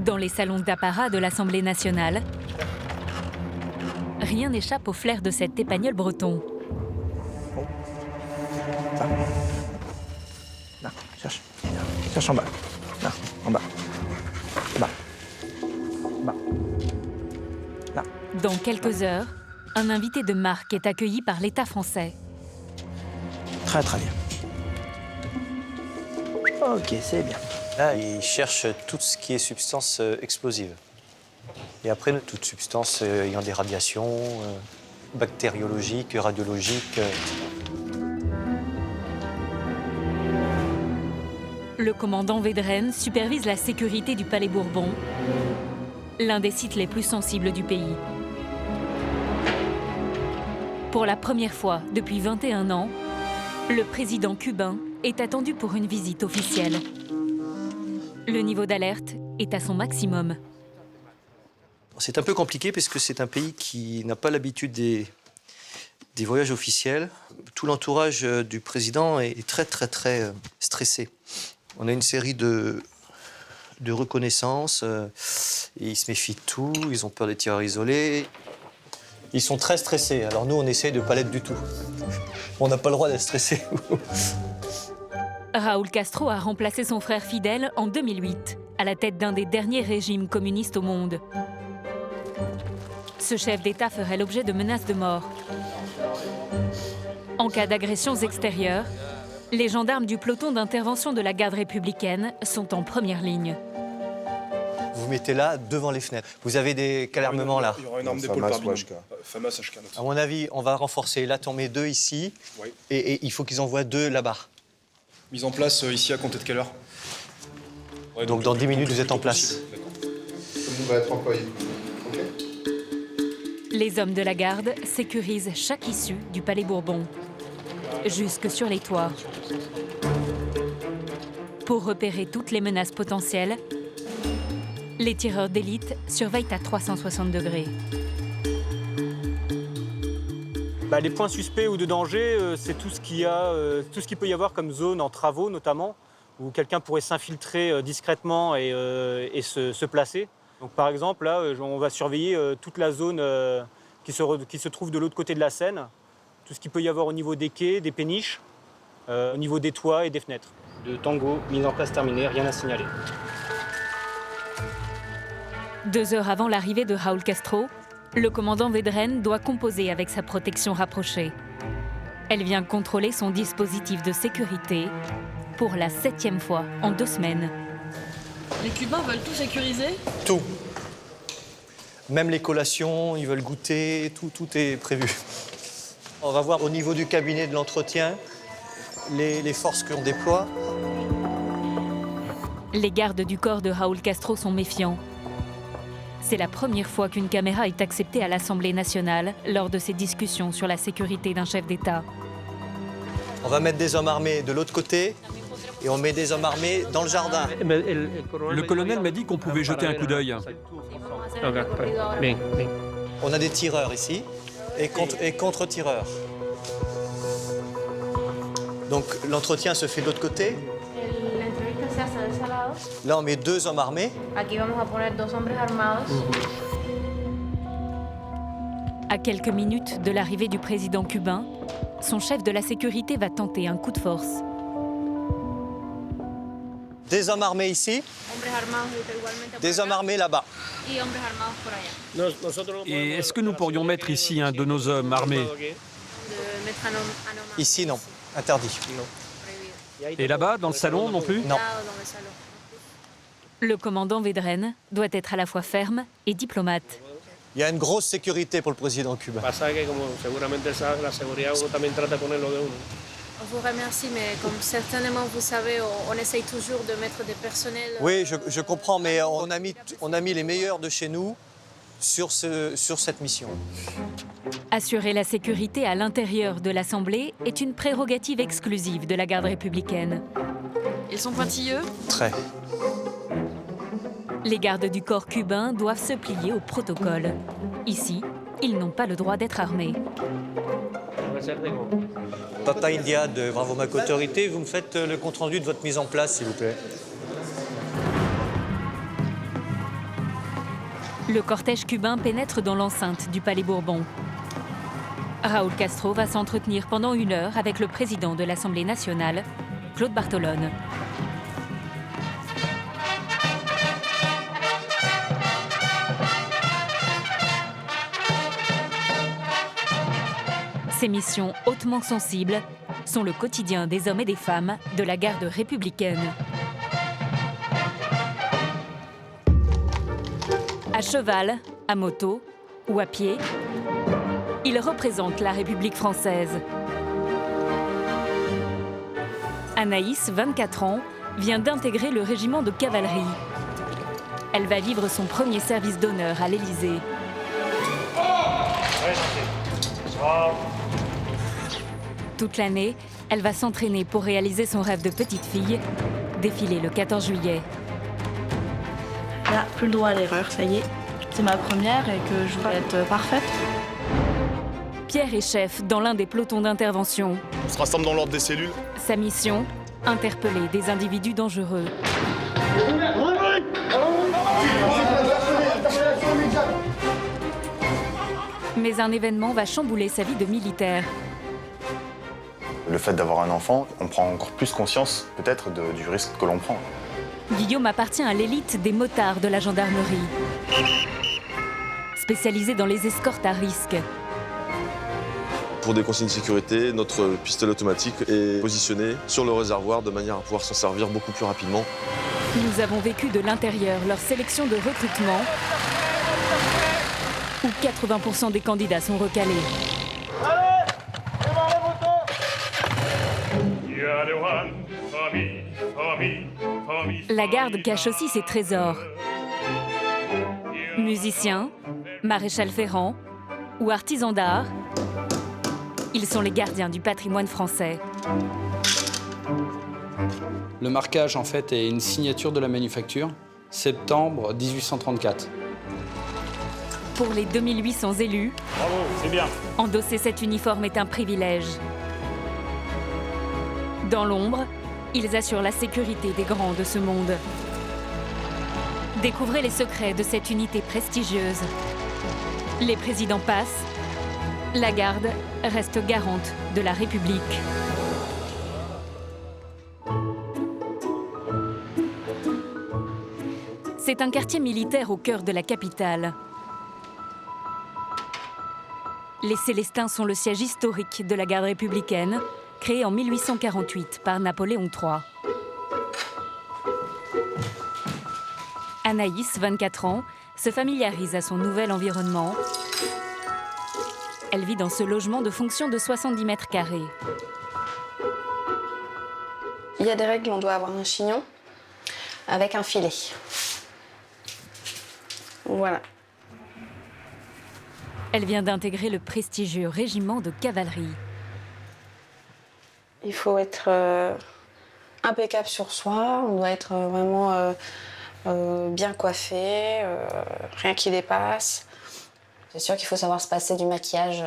Dans les salons d'apparat de l'Assemblée nationale, rien n'échappe au flair de cet épagnol breton. Là, cherche. Cherche en bas. Là, en bas. Bas. Bas. Là. Dans quelques heures, un invité de marque est accueilli par l'État français. Très très bien. Ok, c'est bien. Là, ils cherchent tout ce qui est substance explosive. Et après, toute substance ayant des radiations bactériologiques, radiologiques. Le commandant Wedren supervise la sécurité du Palais Bourbon, l'un des sites les plus sensibles du pays. Pour la première fois depuis 21 ans, le président cubain est attendu pour une visite officielle. Le niveau d'alerte est à son maximum. C'est un peu compliqué parce que c'est un pays qui n'a pas l'habitude des voyages officiels. Tout l'entourage du président est très stressé. On a une série de reconnaissances. Et ils se méfient de tout, ils ont peur des tireurs isolés. Ils sont très stressés. Alors nous, on essaye de ne pas l'être du tout. On n'a pas le droit d'être stressé. Raúl Castro a remplacé son frère Fidel en 2008, à la tête d'un des derniers régimes communistes au monde. Ce chef d'État ferait l'objet de menaces de mort. En cas d'agressions extérieures, les gendarmes du peloton d'intervention de la garde républicaine sont en première ligne. Vous mettez là, devant les fenêtres. Vous avez quel armement là? Il y aura une arme d'épaule par binôme. FAMAS HK. À mon avis, on va renforcer. Là, tu en mets 2 ici. Oui. Et il faut qu'ils envoient 2 là-bas. Mise en place ici à compter de quelle heure? Ouais, donc dans 10 minutes, vous êtes en place. D'accord. Tout le monde va être employé. Ok. Les hommes de la garde sécurisent chaque issue du Palais Bourbon, jusque sur les toits. Pour repérer toutes les menaces potentielles, les tireurs d'élite surveillent à 360 degrés. Les points suspects ou de danger, c'est tout ce qu'il peut y avoir comme zone en travaux notamment, où quelqu'un pourrait s'infiltrer discrètement et se placer. Donc, par exemple, là, on va surveiller toute la zone qui se trouve de l'autre côté de la Seine, tout ce qu'il peut y avoir au niveau des quais, des péniches, au niveau des toits et des fenêtres. De Tango, mise en place terminée, rien à signaler. 2 heures avant l'arrivée de Raúl Castro, le commandant Wedren doit composer avec sa protection rapprochée. Elle vient contrôler son dispositif de sécurité pour la 7e fois en 2 semaines. Les Cubains veulent tout sécuriser? Tout. Même les collations, ils veulent goûter, tout est prévu. On va voir au niveau du cabinet de l'entretien les forces qu'on déploie. Les gardes du corps de Raúl Castro sont méfiants. C'est la première fois qu'une caméra est acceptée à l'Assemblée nationale lors de ces discussions sur la sécurité d'un chef d'État. On va mettre des hommes armés de l'autre côté et on met des hommes armés dans le jardin. Le colonel m'a dit qu'on pouvait jeter un coup d'œil. On a des tireurs ici et contre-tireurs. Donc l'entretien se fait de l'autre côté. Là, on met 2 hommes armés. À quelques minutes de l'arrivée du président cubain, son chef de la sécurité va tenter un coup de force. Des hommes armés ici, des hommes armés là-bas. Et est-ce que nous pourrions mettre ici un de nos hommes armés? Ici, non. Interdit. Et là-bas, dans le salon, non plus? Non. Le commandant Wedren doit être à la fois ferme et diplomate. Il y a une grosse sécurité pour le président cubain. Je vous remercie, mais comme certainement vous savez, on essaye toujours de mettre des personnels... Oui, je comprends, mais on a mis les meilleurs de chez nous sur cette mission. Assurer la sécurité à l'intérieur de l'Assemblée est une prérogative exclusive de la garde républicaine. Ils sont pointilleux? Très. Les gardes du corps cubain doivent se plier au protocole. Ici, ils n'ont pas le droit d'être armés. Papa India de Bravo Mac Autorité, vous me faites le compte-rendu de votre mise en place, s'il vous plaît. Le cortège cubain pénètre dans l'enceinte du Palais Bourbon. Raúl Castro va s'entretenir pendant 1 heure avec le président de l'Assemblée nationale, Claude Bartolone. Ces missions hautement sensibles sont le quotidien des hommes et des femmes de la garde républicaine. À cheval, à moto ou à pied, ils représentent la République française. Anaïs, 24 ans, vient d'intégrer le régiment de cavalerie. Elle va vivre son premier service d'honneur à l'Élysée. Toute l'année, elle va s'entraîner pour réaliser son rêve de petite fille, défiler le 14 juillet. Là, plus le droit à l'erreur, ça y est. C'est ma première et que je vais être parfaite. Pierre est chef dans l'un des pelotons d'intervention. On se rassemble dans l'ordre des cellules. Sa mission, interpeller des individus dangereux. Mais un événement va chambouler sa vie de militaire. Le fait d'avoir un enfant, on prend encore plus conscience peut-être du risque que l'on prend. Guillaume appartient à l'élite des motards de la gendarmerie. Spécialisé dans les escortes à risque. Pour des consignes de sécurité, notre pistolet automatique est positionné sur le réservoir de manière à pouvoir s'en servir beaucoup plus rapidement. Nous avons vécu de l'intérieur leur sélection de recrutement où 80% des candidats sont recalés. La garde cache aussi ses trésors. Musiciens, maréchal ferrant ou artisans d'art, ils sont les gardiens du patrimoine français. Le marquage, en fait, est une signature de la manufacture, septembre 1834. Pour les 2800 élus, Bravo, c'est bien. endosser cet uniforme est un privilège. Dans l'ombre, ils assurent la sécurité des grands de ce monde. Découvrez les secrets de cette unité prestigieuse. Les présidents passent, la garde reste garante de la République. C'est un quartier militaire au cœur de la capitale. Les Célestins sont le siège historique de la garde républicaine, créée en 1848 par Napoléon III. Anaïs, 24 ans, se familiarise à son nouvel environnement. Elle vit dans ce logement de fonction de 70 mètres carrés. Il y a des règles, on doit avoir un chignon avec un filet. Voilà. Elle vient d'intégrer le prestigieux régiment de cavalerie. Il faut être impeccable sur soi, on doit être vraiment bien coiffé, rien qui dépasse. C'est sûr qu'il faut savoir se passer du maquillage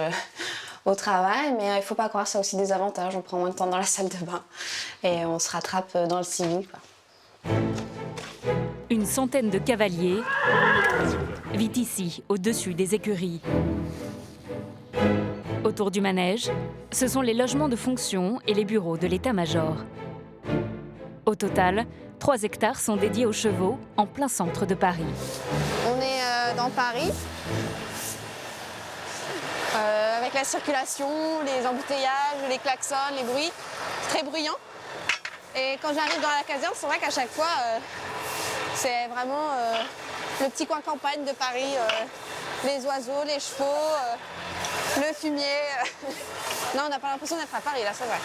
au travail, mais il ne faut pas croire, ça a aussi des avantages. On prend moins de temps dans la salle de bain et on se rattrape dans le civil, quoi. Une centaine de cavaliers vit ici, au-dessus des écuries. Autour du manège, ce sont les logements de fonction et les bureaux de l'état-major. Au total, 3 hectares sont dédiés aux chevaux en plein centre de Paris. On est dans Paris, avec la circulation, les embouteillages, les klaxons, les bruits, c'est très bruyant. Et quand j'arrive dans la caserne, c'est vrai qu'à chaque fois, c'est vraiment le petit coin campagne de Paris, les oiseaux, les chevaux, le fumier. Non, on n'a pas l'impression d'être à Paris, là, c'est vrai.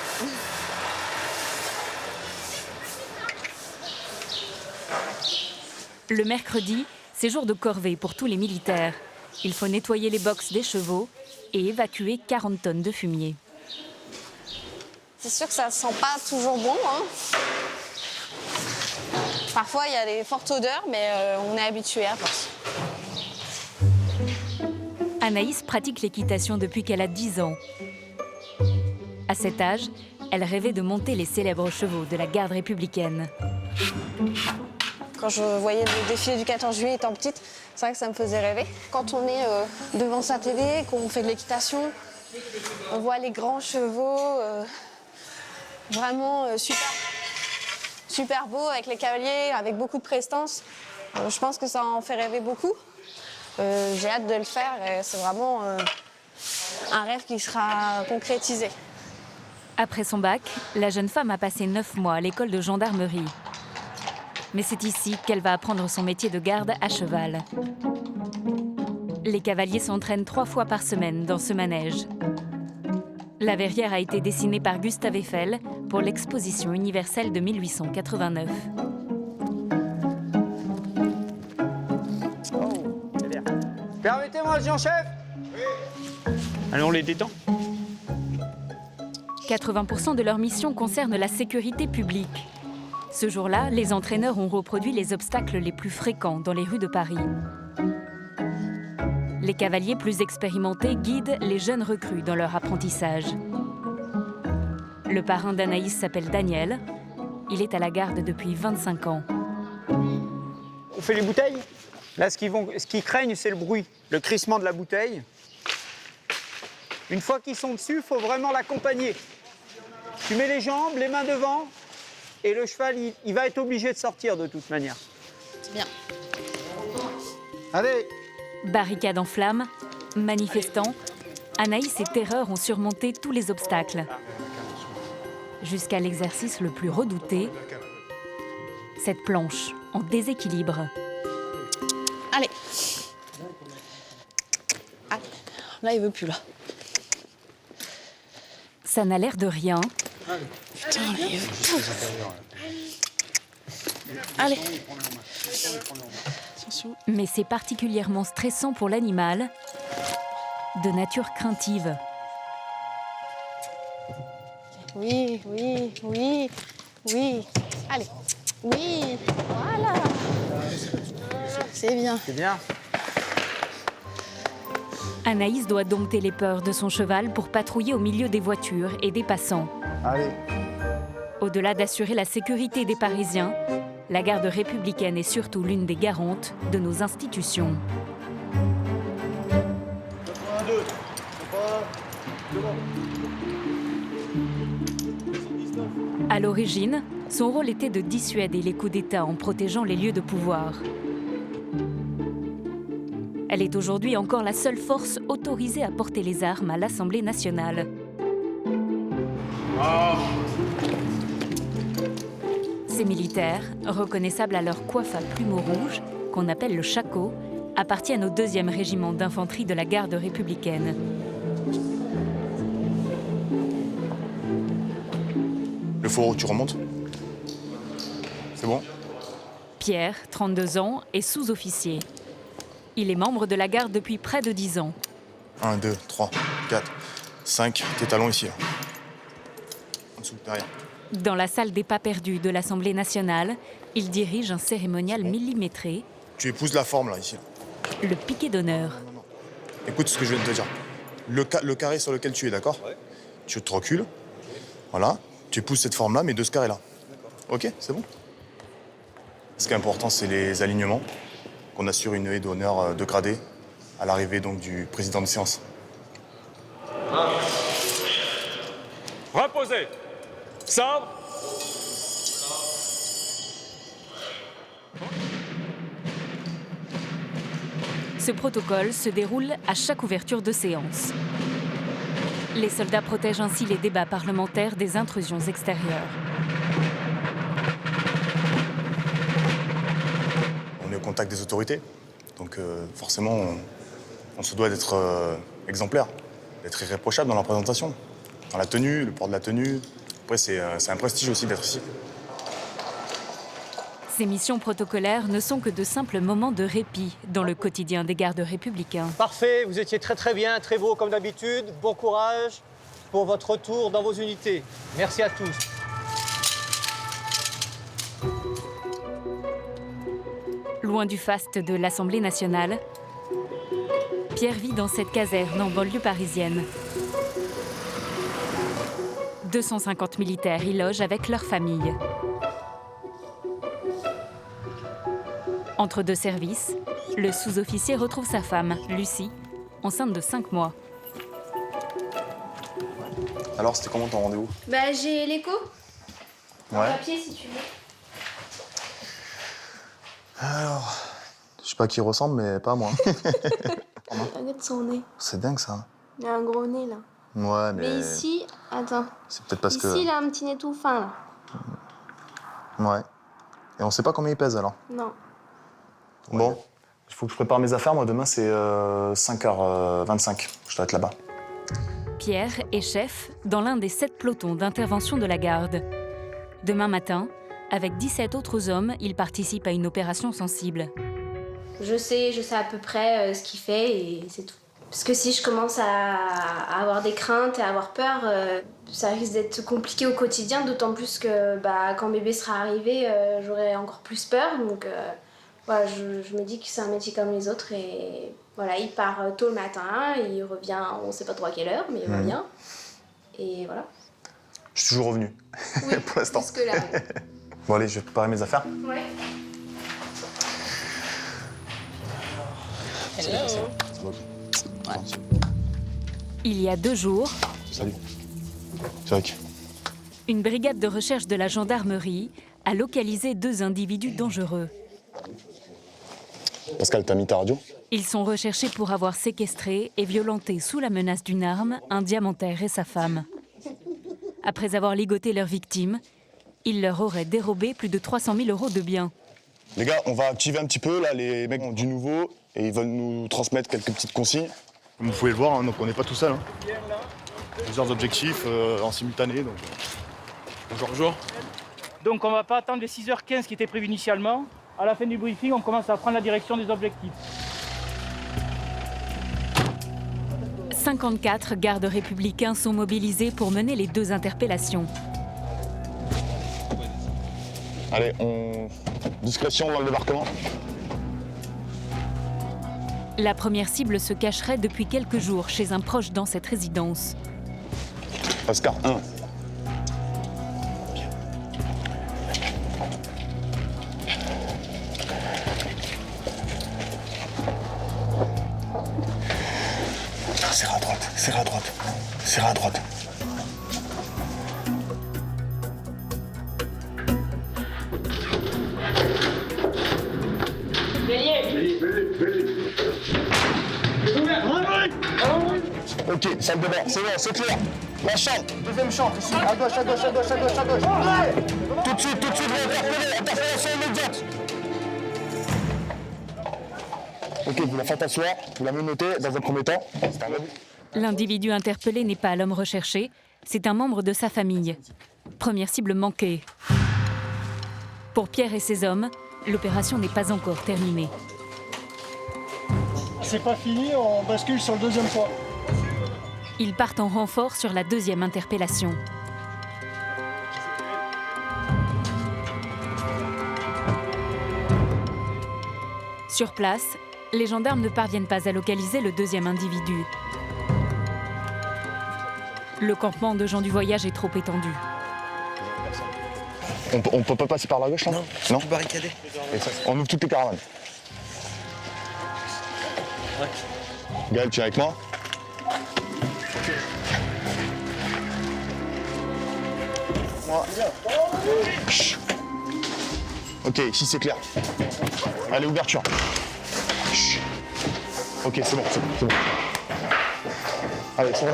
Le mercredi, c'est jour de corvée pour tous les militaires. Il faut nettoyer les boxes des chevaux et évacuer 40 tonnes de fumier. C'est sûr que ça ne sent pas toujours bon, hein. Parfois, il y a des fortes odeurs, mais on est habitué à force. Anaïs pratique l'équitation depuis qu'elle a 10 ans. À cet âge, elle rêvait de monter les célèbres chevaux de la garde républicaine. Quand je voyais le défilé du 14 juillet étant petite, c'est vrai que ça me faisait rêver. Quand on est devant sa télé, qu'on fait de l'équitation, on voit les grands chevaux, vraiment super beaux, avec les cavaliers, avec beaucoup de prestance. Je pense que ça en fait rêver beaucoup. J'ai hâte de le faire et c'est vraiment un rêve qui sera concrétisé. Après son bac, la jeune femme a passé 9 mois à l'école de gendarmerie. Mais c'est ici qu'elle va apprendre son métier de garde à cheval. Les cavaliers s'entraînent 3 fois par semaine dans ce manège. La verrière a été dessinée par Gustave Eiffel pour l'exposition universelle de 1889. Permettez-moi, adjudant-chef. Allons, on les détend. 80% de leur mission concerne la sécurité publique. Ce jour-là, les entraîneurs ont reproduit les obstacles les plus fréquents dans les rues de Paris. Les cavaliers plus expérimentés guident les jeunes recrues dans leur apprentissage. Le parrain d'Anaïs s'appelle Daniel. Il est à la garde depuis 25 ans. On fait les bouteilles. Là, ce qu'ils craignent, c'est le bruit, le crissement de la bouteille. Une fois qu'ils sont dessus, il faut vraiment l'accompagner. Tu mets les jambes, les mains devant, et le cheval, il va être obligé de sortir de toute manière. C'est bien. Allez! Barricades en flammes, manifestants, Anaïs et Terreur ont surmonté tous les obstacles. Jusqu'à l'exercice le plus redouté, cette planche en déséquilibre. Allez. Allez. Là, il veut plus, là. Ça n'a l'air de rien. Putain, là, il veut plus. Allez. Attention. Mais c'est particulièrement stressant pour l'animal, de nature craintive. Oui. Allez. Oui. Voilà. C'est bien. C'est bien. Anaïs doit dompter les peurs de son cheval pour patrouiller au milieu des voitures et des passants. Allez. Au-delà d'assurer la sécurité des Parisiens, la garde républicaine est surtout l'une des garantes de nos institutions. À l'origine, son rôle était de dissuader les coups d'État en protégeant les lieux de pouvoir. Elle est aujourd'hui encore la seule force autorisée à porter les armes à l'Assemblée nationale. Ces militaires, reconnaissables à leur coiffe à plumeau rouge, qu'on appelle le shako, appartiennent au 2e régiment d'infanterie de la garde républicaine. Le fourreau, tu remontes. C'est bon? Pierre, 32 ans, est sous-officier. Il est membre de la garde depuis près de 10 ans. 1, 2, 3, 4, 5. Tes talons ici. Là. En dessous, derrière. Dans la salle des pas perdus de l'Assemblée nationale, il dirige un cérémonial millimétré. Tu épouses la forme, là, ici. Le piquet d'honneur. Non. Écoute ce que je viens de te dire. Le carré sur lequel tu es, d'accord? Tu te recules. Voilà. Tu épouses cette forme-là, mais de ce carré-là. Ok, c'est bon? Ce qui est important, c'est les alignements. Qu'on assure une haie d'honneur de gradé à l'arrivée donc du président de séance. Reposez. Sabre. Ce protocole se déroule à chaque ouverture de séance. Les soldats protègent ainsi les débats parlementaires des intrusions extérieures. On est au contact des autorités, donc forcément, on se doit d'être exemplaire, d'être irréprochable dans la présentation, dans la tenue, le port de la tenue. Après, c'est un prestige aussi d'être ici. Ces missions protocolaires ne sont que de simples moments de répit dans le quotidien des gardes républicains. Parfait, vous étiez très bien, très beau comme d'habitude. Bon courage pour votre retour dans vos unités. Merci à tous. Loin du faste de l'Assemblée nationale, Pierre vit dans cette caserne en banlieue parisienne. 250 militaires y logent avec leurs familles. Entre deux services, le sous-officier retrouve sa femme, Lucie, enceinte de 5 mois. Alors, c'était comment ton rendez-vous? Bah, j'ai l'écho. En Ouais. papier, si tu veux. Alors, je sais pas à qui il ressemble, mais pas à moi. Regarde son nez. C'est dingue, ça. Il a un gros nez, là. Ouais, mais... Mais ici, attends. C'est peut-être parce Ici, que... il a un petit nez tout fin, là. Ouais. Et on sait pas combien il pèse, alors. Non. Bon, il faut que je prépare mes affaires. Moi, demain, c'est 5h25. Je dois être là-bas. Pierre est chef dans l'un des 7 pelotons d'intervention de la garde. Demain matin, avec 17 autres hommes, il participe à une opération sensible. Je sais à peu près ce qu'il fait et c'est tout. Parce que si je commence à avoir des craintes et à avoir peur, ça risque d'être compliqué au quotidien, d'autant plus que quand bébé sera arrivé, j'aurai encore plus peur. Donc voilà, je me dis que c'est un métier comme les autres et voilà, il part tôt le matin, il revient, on ne sait pas trop à quelle heure, mais il revient. Et voilà. Je suis toujours revenu, Oui, pour l'instant. jusque-là. Bon, allez, je vais préparer mes affaires. Ouais. Il y a 2 jours, Salut. C'est vrai. une brigade de recherche de la gendarmerie a localisé 2 individus dangereux. Pascal, t'as mis ta radio? Ils sont recherchés pour avoir séquestré et violenté sous la menace d'une arme un diamantaire et sa femme. Après avoir ligoté leurs victimes, ils leur auraient dérobé plus de 300 000 € de biens. Les gars, on va activer un petit peu, là, les mecs ont du nouveau, et ils veulent nous transmettre quelques petites consignes. Comme vous pouvez le voir, hein, donc on n'est pas tout seul. Hein. Plusieurs objectifs en simultané. Donc... Bonjour, bonjour. Donc on va pas attendre les 6h15 qui étaient prévus initialement. À la fin du briefing, on commence à prendre la direction des objectifs. 54 gardes républicains sont mobilisés pour mener les 2 interpellations. Allez, on... discrétion dans le débarquement. La première cible se cacherait depuis quelques jours chez un proche dans cette résidence. Oscar 1. Serre à droite, serre à droite, serre à droite. Ok, salle de bain, c'est bon, c'est clair. La chambre. Deuxième chambre, ici, à gauche, à gauche, à gauche, à gauche, à gauche. Tout de suite, interpellation immédiate. Ok, vous la faites asseoir, vous la menotez dans un premier temps. L'individu interpellé n'est pas l'homme recherché, c'est un membre de sa famille. Première cible manquée. Pour Pierre et ses hommes, l'opération n'est pas encore terminée. C'est pas fini, on bascule sur le deuxième point. Ils partent en renfort sur la 2e interpellation. Sur place, les gendarmes ne parviennent pas à localiser le 2e individu. Le campement de gens du voyage est trop étendu. On peut pas passer par la gauche, là? Non, tout barricadé. On ouvre toutes les caravanes. Ouais. Gaël, tu es avec moi? Moi. Chut. Ok, ici c'est clair. Allez, ouverture. Chut. Ok, c'est bon, c'est bon. Allez, ça va,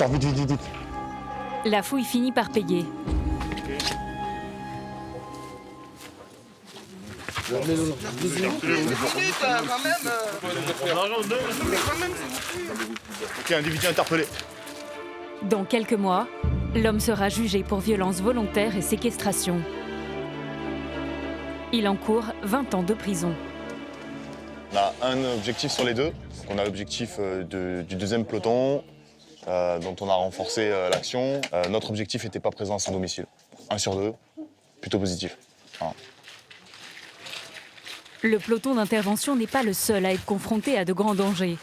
vite, vite, vite, vite. La fouille finit par payer. Ok, individu interpellé. Dans quelques mois, l'homme sera jugé pour violence volontaire et séquestration. Il encourt 20 ans de prison. On a un objectif sur les 2. On a l'objectif du 2e peloton, dont on a renforcé l'action. Notre objectif n'était pas présent à son domicile. 1 sur 2, plutôt positif. Voilà. Le peloton d'intervention n'est pas le seul à être confronté à de grands dangers.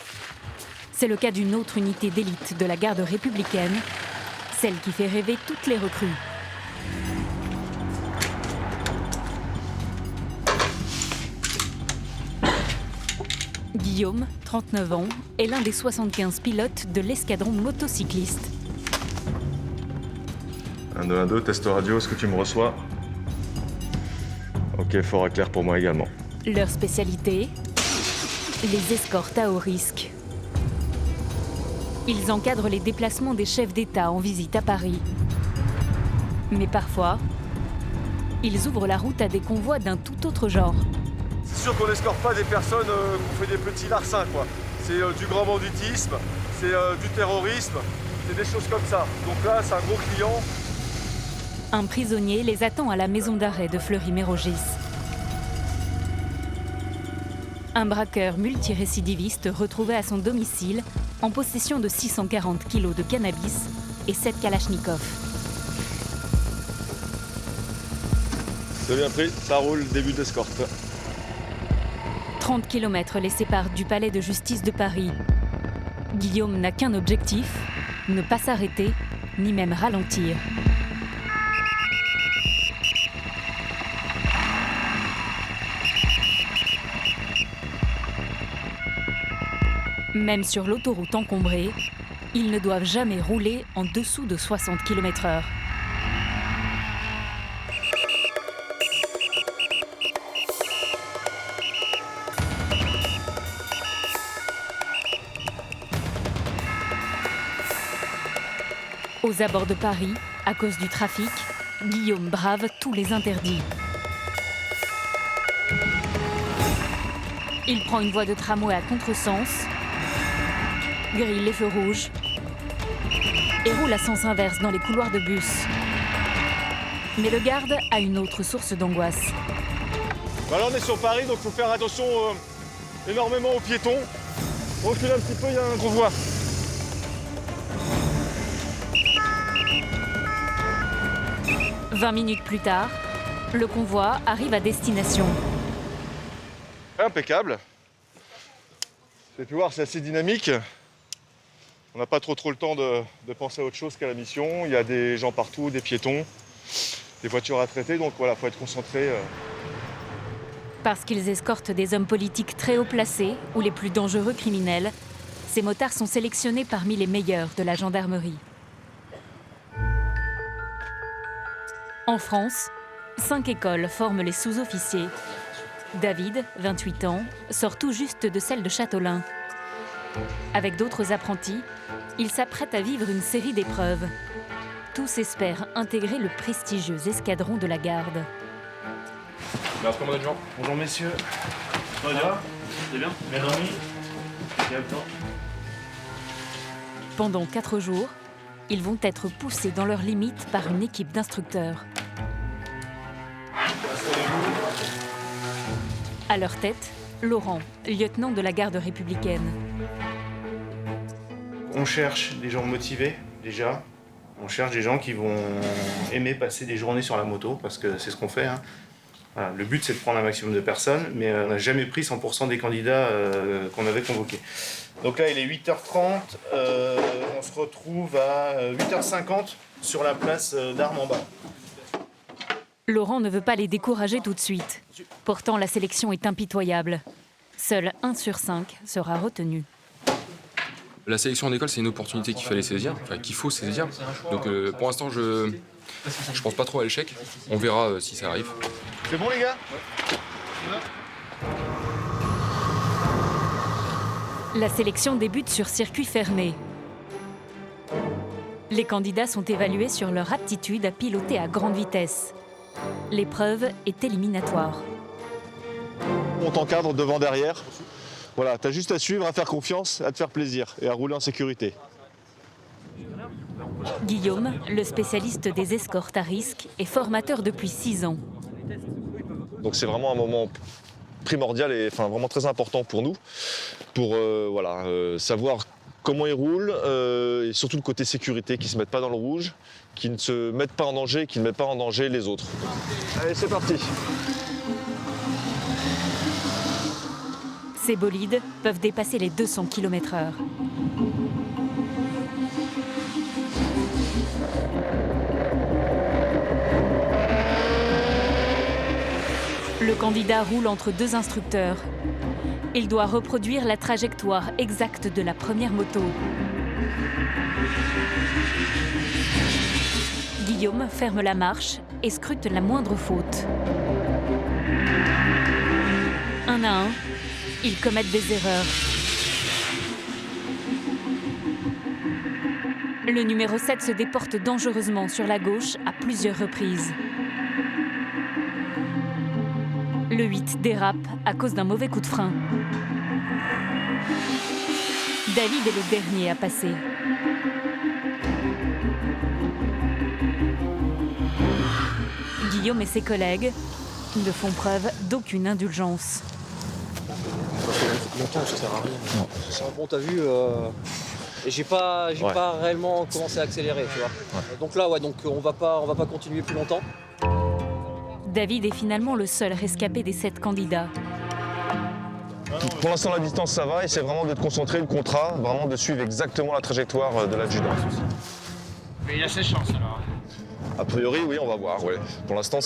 C'est le cas d'une autre unité d'élite de la garde républicaine, celle qui fait rêver toutes les recrues. Guillaume, 39 ans, est l'un des 75 pilotes de l'escadron motocycliste. 1, 2, 1, 2, test radio, est-ce que tu me reçois? Ok, fort et clair pour moi également. Leur spécialité, les escortes à haut risque. Ils encadrent les déplacements des chefs d'État en visite à Paris. Mais parfois, ils ouvrent la route à des convois d'un tout autre genre. C'est sûr qu'on n'escorte pas des personnes qui ont fait des petits larcins, quoi. C'est du grand banditisme, c'est du terrorisme, c'est des choses comme ça. Donc là, c'est un gros client. Un prisonnier les attend à la maison d'arrêt de Fleury-Mérogis. Un braqueur multirécidiviste retrouvé à son domicile en possession de 640 kilos de cannabis et 7 kalachnikovs. C'est bien pris, ça roule, début d'escorte. 30 km les séparent du palais de justice de Paris. Guillaume n'a qu'un objectif, ne pas s'arrêter, ni même ralentir. Même sur l'autoroute encombrée, ils ne doivent jamais rouler en dessous de 60 km/h. Aux abords de Paris, à cause du trafic, Guillaume brave tous les interdits. Il prend une voie de tramway à contresens, grille les feux rouges et roule à sens inverse dans les couloirs de bus. Mais le garde a une autre source d'angoisse. Bah là, on est sur Paris, donc il faut faire attention énormément aux piétons. Recule un petit peu, il y a un convoi. « 20 minutes plus tard, le convoi arrive à destination. Impeccable. Vous avez pu voir, c'est assez dynamique. On n'a pas trop le temps de penser à autre chose qu'à la mission. Il y a des gens partout, des piétons, des voitures à traiter, donc voilà, il faut être concentré. Parce qu'ils escortent des hommes politiques très haut placés ou les plus dangereux criminels, ces motards sont sélectionnés parmi les meilleurs de la gendarmerie. En France, 5 écoles forment les sous-officiers. David, 28 ans, sort tout juste de celle de Châteaulin. Avec d'autres apprentis, il s'apprête à vivre une série d'épreuves. Tous espèrent intégrer le prestigieux escadron de la garde. Merci, commandant adjudant. Bonjour messieurs. Ça va bien? C'est bien? Bien dormi? Bien le temps. Pendant 4 jours, ils vont être poussés dans leurs limites par une équipe d'instructeurs. À leur tête, Laurent, lieutenant de la garde républicaine. On cherche des gens motivés, déjà. On cherche des gens qui vont aimer passer des journées sur la moto, parce que c'est ce qu'on fait. Hein. Voilà, le but, c'est de prendre un maximum de personnes, mais on n'a jamais pris 100% des candidats qu'on avait convoqués. Donc là, il est 8h30. On se retrouve à 8h50 sur la place d'Armes en bas. Laurent ne veut pas les décourager tout de suite. Pourtant, la sélection est impitoyable. Seul 1 sur 5 sera retenu. La sélection en école, c'est une opportunité qu'il fallait saisir, enfin qu'il faut saisir. Donc pour l'instant, je pense pas trop à l'échec. On verra si ça arrive. C'est bon les gars? La sélection débute sur circuit fermé. Les candidats sont évalués sur leur aptitude à piloter à grande vitesse. L'épreuve est éliminatoire. On t'encadre devant, derrière. Voilà, t'as juste à suivre, à faire confiance, à te faire plaisir et à rouler en sécurité. Guillaume, le spécialiste des escortes à risque, est formateur depuis 6 ans. Donc c'est vraiment un moment primordial et vraiment très important pour nous, pour savoir comment ils roulent et surtout le côté sécurité, qu'ils ne se mettent pas dans le rouge, qu'ils ne se mettent pas en danger, qu'ils ne mettent pas en danger les autres. Allez, c'est parti. Ces bolides peuvent dépasser les 200 km/h. Le candidat roule entre deux instructeurs. Il doit reproduire la trajectoire exacte de la première moto. Guillaume ferme la marche et scrute la moindre faute. Un à un, ils commettent des erreurs. Le numéro 7 se déporte dangereusement sur la gauche à plusieurs reprises. Le 8 dérape à cause d'un mauvais coup de frein. David est le dernier à passer. Guillaume et ses collègues ne font preuve d'aucune indulgence. Bon, t'as vu, et j'ai pas réellement commencé à accélérer, tu vois. Donc là, donc on va pas continuer plus longtemps. David est finalement le seul rescapé des 7 candidats. Pour l'instant, la distance, ça va, et c'est vraiment de te concentrer, le contrat, vraiment de suivre exactement la trajectoire de l'adjudant. Mais il a ses chances alors. A priori, oui, on va voir. Ouais. Pour l'instant,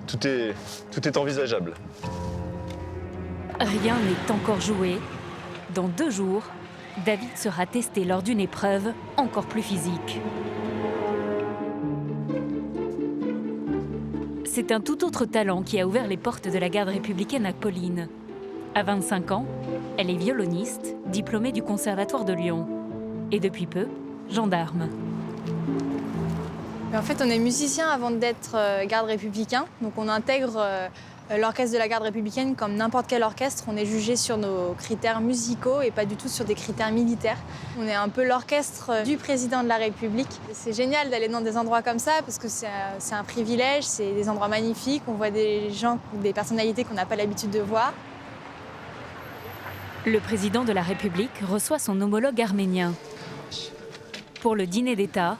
tout est envisageable. Rien n'est encore joué. Dans 2 jours, David sera testé lors d'une épreuve encore plus physique. C'est un tout autre talent qui a ouvert les portes de la garde républicaine à Pauline. À 25 ans, elle est violoniste, diplômée du Conservatoire de Lyon. Et depuis peu, gendarme. En fait, on est musicien avant d'être garde républicain. Donc on intègre l'orchestre de la garde républicaine comme n'importe quel orchestre. On est jugé sur nos critères musicaux et pas du tout sur des critères militaires. On est un peu l'orchestre du président de la République. C'est génial d'aller dans des endroits comme ça parce que c'est un privilège, c'est des endroits magnifiques. On voit des gens, des personnalités qu'on n'a pas l'habitude de voir. Le président de la République reçoit son homologue arménien. Pour le dîner d'État,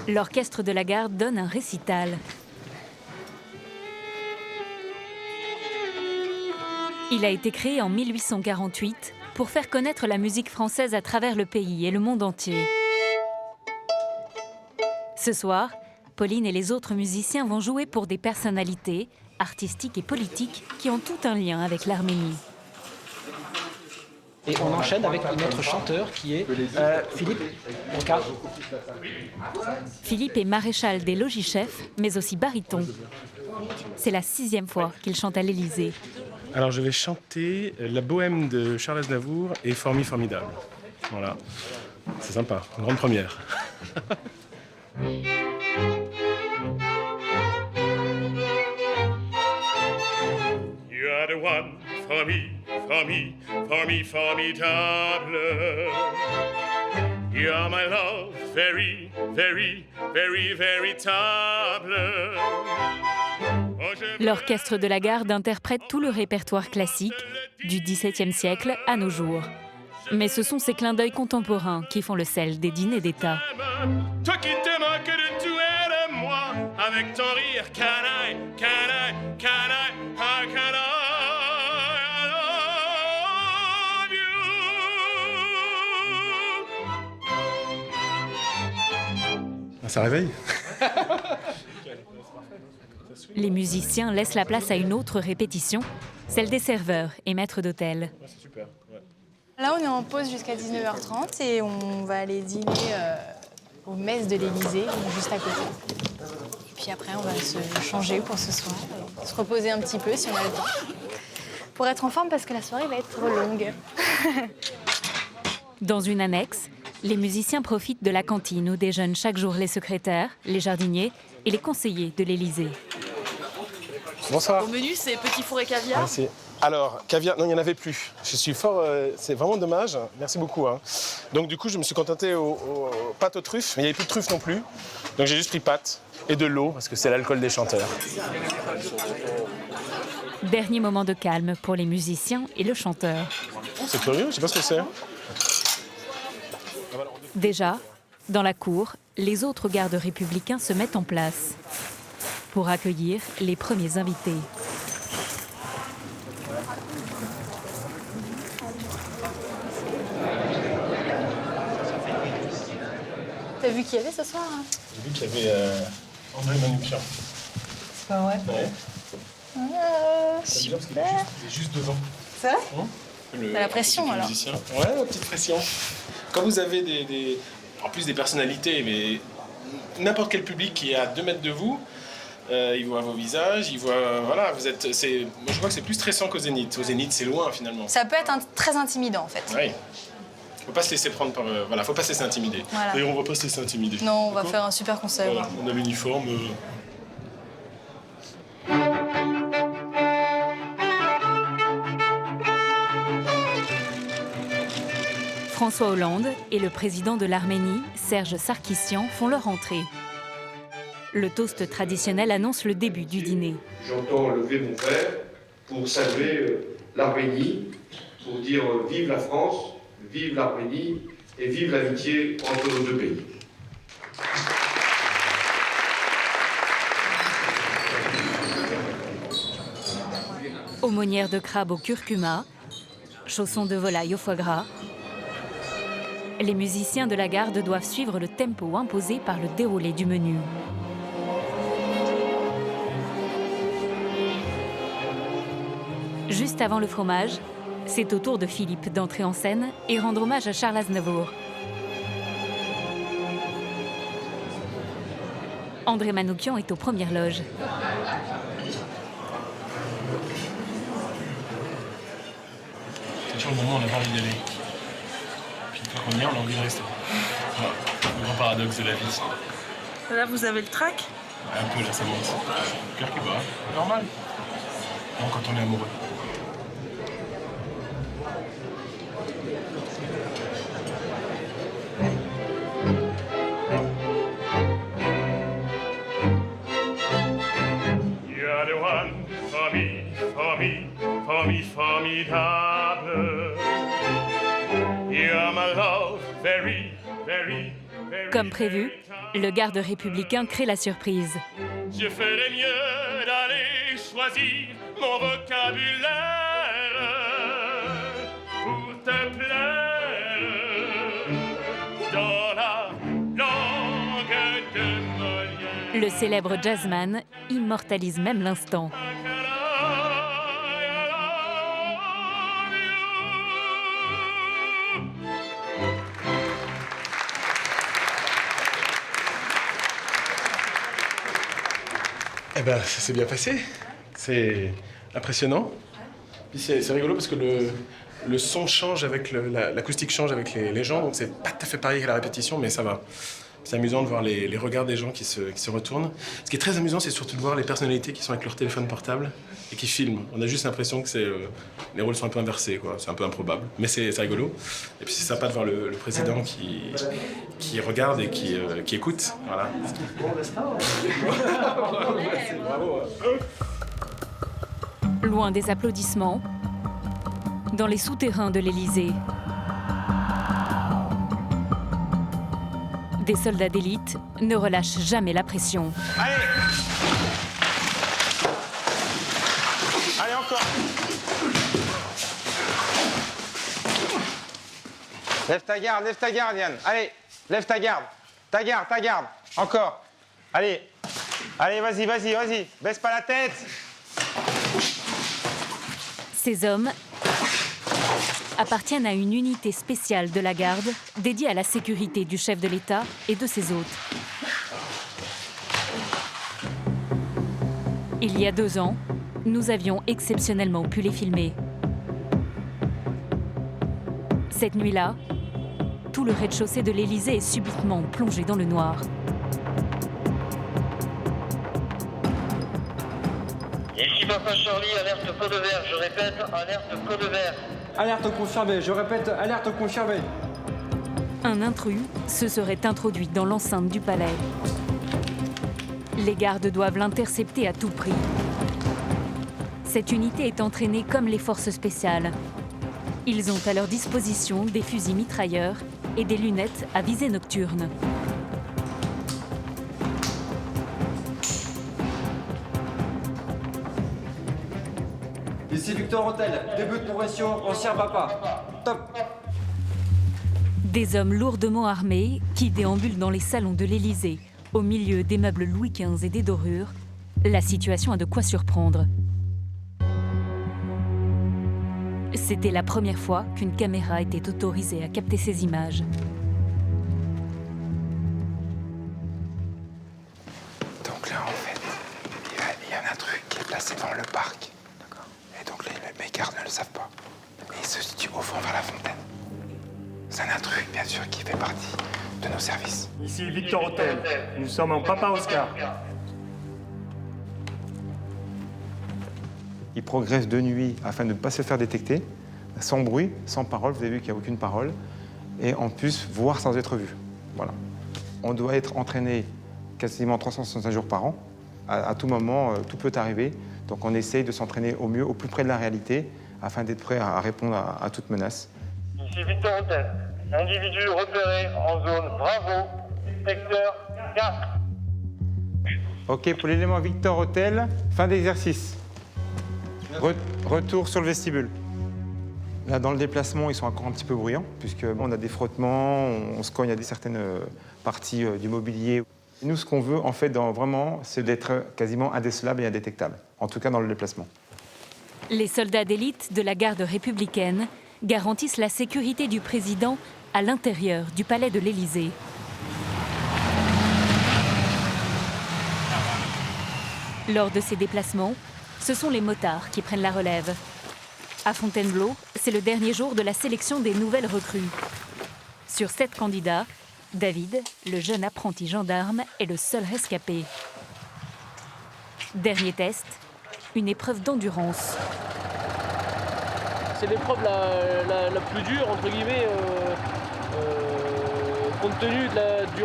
l'orchestre de la garde donne un récital. Il a été créé en 1848 pour faire connaître la musique française à travers le pays et le monde entier. Ce soir, Pauline et les autres musiciens vont jouer pour des personnalités artistiques et politiques qui ont tout un lien avec l'Arménie. Et on enchaîne avec notre chanteur qui est Philippe Onkar. Philippe est maréchal des logis-chefs, mais aussi baryton. C'est la 6e fois qu'il chante à l'Élysée. Alors je vais chanter La Bohème de Charles Aznavour et Formi Formidable. Voilà, c'est sympa, une grande première. You are the one for me, formidable. You are my love, very, very, very, véritable. L'orchestre de la garde interprète tout le répertoire classique du XVIIe siècle à nos jours. Mais ce sont ces clins d'œil contemporains qui font le sel des dîners d'État. Toi qui t'es moqué de tout et de moi, avec ton rire, how can I love you? Ça réveille. Les musiciens laissent la place à une autre répétition, celle des serveurs et maîtres d'hôtel. Là, on est en pause jusqu'à 19h30 et on va aller dîner aux messes de l'Élysée, juste à côté. Et puis après, on va se changer pour ce soir, se reposer un petit peu si on a le temps, pour être en forme parce que la soirée va être longue. Dans une annexe, les musiciens profitent de la cantine où déjeunent chaque jour les secrétaires, les jardiniers et les conseillers de l'Élysée. Bonsoir. Au menu, c'est petit four et caviar. Merci. Alors, caviar, non, il n'y en avait plus. Je suis fort, c'est vraiment dommage. Merci beaucoup. Hein. Donc du coup, je me suis contenté aux pâtes aux truffes, mais il n'y avait plus de truffes non plus. Donc j'ai juste pris pâtes et de l'eau, parce que c'est l'alcool des chanteurs. Dernier moment de calme pour les musiciens et le chanteur. C'est curieux, je ne sais pas ce que c'est. Déjà, dans la cour, les autres gardes républicains se mettent en place pour accueillir les premiers invités. T'as vu qui y avait ce soir hein? J'ai vu qu'il y avait André Manoukian. C'est pas vrai? Ouais. Super. C'est juste devant. C'est vrai? T'as la pression alors? Ouais, la petite pression. Quand vous avez en plus des personnalités, mais n'importe quel public qui est à 2 mètres de vous, il voit vos visages, il voit... Voilà, moi je crois que c'est plus stressant qu'au Zénith. Au Zénith, c'est loin finalement. Ça peut être très intimidant en fait. Oui. Faut pas se laisser prendre par... voilà, faut pas se laisser intimider. Voilà. Et on va pas se laisser intimider. Non, on va faire un super concert. Voilà, on a l'uniforme. François Hollande et le président de l'Arménie, Serge Sarkissian, font leur entrée. Le toast traditionnel annonce le début du dîner. J'entends lever mon verre pour saluer l'Arménie, pour dire vive la France, vive l'Arménie et vive l'amitié entre nos 2 pays. Aumônière de crabe au curcuma, chaussons de volaille au foie gras. Les musiciens de la garde doivent suivre le tempo imposé par le déroulé du menu. Juste avant le fromage, c'est au tour de Philippe d'entrer en scène et rendre hommage à Charles Aznavour. André Manoukian est aux premières loges. C'est toujours le moment où on n'a pas envie d'aller. Puis une fois qu'on y est, on a envie de rester. Voilà, le grand paradoxe de la vie. Là, vous avez le trac? Un peu, là, ça monte. Le cœur qui bat, normal. Non, quand on est amoureux. You're the one for me, formidable. You're my love, very, very, very. Comme prévu, le garde républicain crée la surprise. Je ferais mieux d'aller choisir mon vocabulaire pour te plaire dans la langue de Molière. Le célèbre jazzman immortalise même l'instant. Eh ben, ça s'est bien passé. C'est impressionnant. Puis c'est rigolo parce que le son change avec l'acoustique change avec les gens, donc c'est pas tout à fait pareil qu'à la répétition, mais ça va. C'est amusant de voir les regards des gens qui se retournent. Ce qui est très amusant, c'est surtout de voir les personnalités qui sont avec leur téléphone portable et qui filment. On a juste l'impression que les rôles sont un peu inversés, quoi. C'est un peu improbable, mais c'est rigolo. Et puis c'est sympa de voir le président qui regarde et qui écoute. Voilà. Bravo. Loin des applaudissements, dans les souterrains de l'Élysée, des soldats d'élite ne relâchent jamais la pression. Allez! Allez, encore! Lève ta garde, Yann. Allez, lève ta garde. Ta garde. Encore. Allez, vas-y. Baisse pas la tête. Ces hommes appartiennent à une unité spéciale de la garde dédiée à la sécurité du chef de l'État et de ses hôtes. Il y a 2 ans, nous avions exceptionnellement pu les filmer. Cette nuit-là, tout le rez-de-chaussée de l'Élysée est subitement plongé dans le noir. Ici Papa Charlie, alerte code vert. Je répète, alerte code vert. Alerte confirmée, je répète, alerte confirmée. Un intrus se serait introduit dans l'enceinte du palais. Les gardes doivent l'intercepter à tout prix. Cette unité est entraînée comme les forces spéciales. Ils ont à leur disposition des fusils mitrailleurs et des lunettes à visée nocturne. Ici Victor Hôtel, début de progression, on s'y rebat pas. Top. Des hommes lourdement armés qui déambulent dans les salons de l'Élysée, au milieu des meubles Louis XV et des dorures. La situation a de quoi surprendre. C'était la première fois qu'une caméra était autorisée à capter ces images. Donc là, en fait, il y a un truc qui est placé devant le parc. D'accord. Et donc mes gardes ne le savent pas. Et il se situe au fond vers la fontaine. C'est un truc, bien sûr, qui fait partie de nos services. Ici Victor Hôtel. Nous sommes en Papa Oscar. Il progresse de nuit afin de ne pas se faire détecter, sans bruit, sans parole. Vous avez vu qu'il n'y a aucune parole. Et en plus, voir sans être vu. Voilà. On doit être entraîné quasiment 365 jours par an. À tout moment, tout peut arriver. Donc on essaye de s'entraîner au mieux, au plus près de la réalité, afin d'être prêt à répondre à toute menace. Ici Victor Hôtel. Individu repéré en zone Bravo, secteur 4. OK, pour l'élément Victor Hôtel, fin d'exercice. Retour sur le vestibule. Là, dans le déplacement, ils sont encore un petit peu bruyants, puisqu'on a des frottements, on se cogne à certaines parties du mobilier. Et nous, ce qu'on veut, en fait, vraiment, c'est d'être quasiment indécelable et indétectable, en tout cas dans le déplacement. Les soldats d'élite de la garde républicaine garantissent la sécurité du président à l'intérieur du palais de l'Élysée. Lors de ces déplacements, ce sont les motards qui prennent la relève. À Fontainebleau, c'est le dernier jour de la sélection des nouvelles recrues. Sur 7 candidats, David, le jeune apprenti gendarme, est le seul rescapé. Dernier test, une épreuve d'endurance. C'est l'épreuve la plus dure, entre guillemets, compte tenu du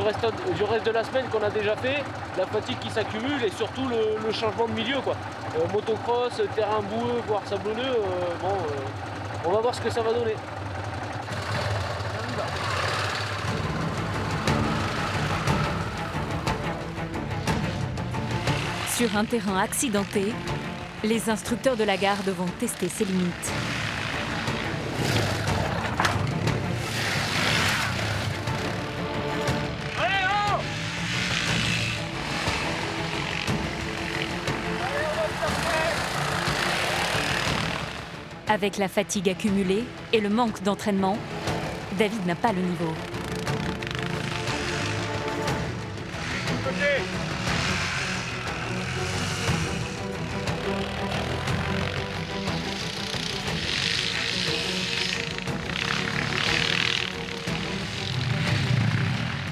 reste de la semaine qu'on a déjà fait, la fatigue qui s'accumule et surtout le changement de milieu, quoi. Motocross, terrain boueux, voire sablonneux, on va voir ce que ça va donner. Sur un terrain accidenté, les instructeurs de la garde vont tester ses limites. Avec la fatigue accumulée et le manque d'entraînement, David n'a pas le niveau.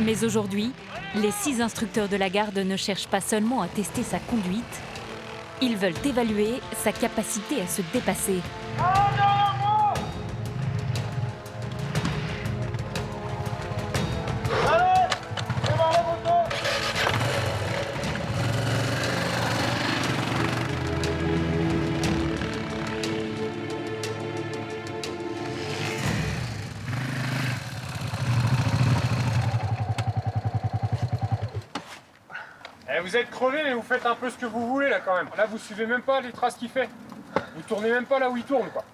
Mais aujourd'hui, les 6 instructeurs de la garde ne cherchent pas seulement à tester sa conduite, ils veulent évaluer sa capacité à se dépasser. Vous êtes crevés, mais vous faites un peu ce que vous voulez là quand même. Là, vous suivez même pas les traces qu'il fait. Vous tournez même pas là où il tourne, quoi.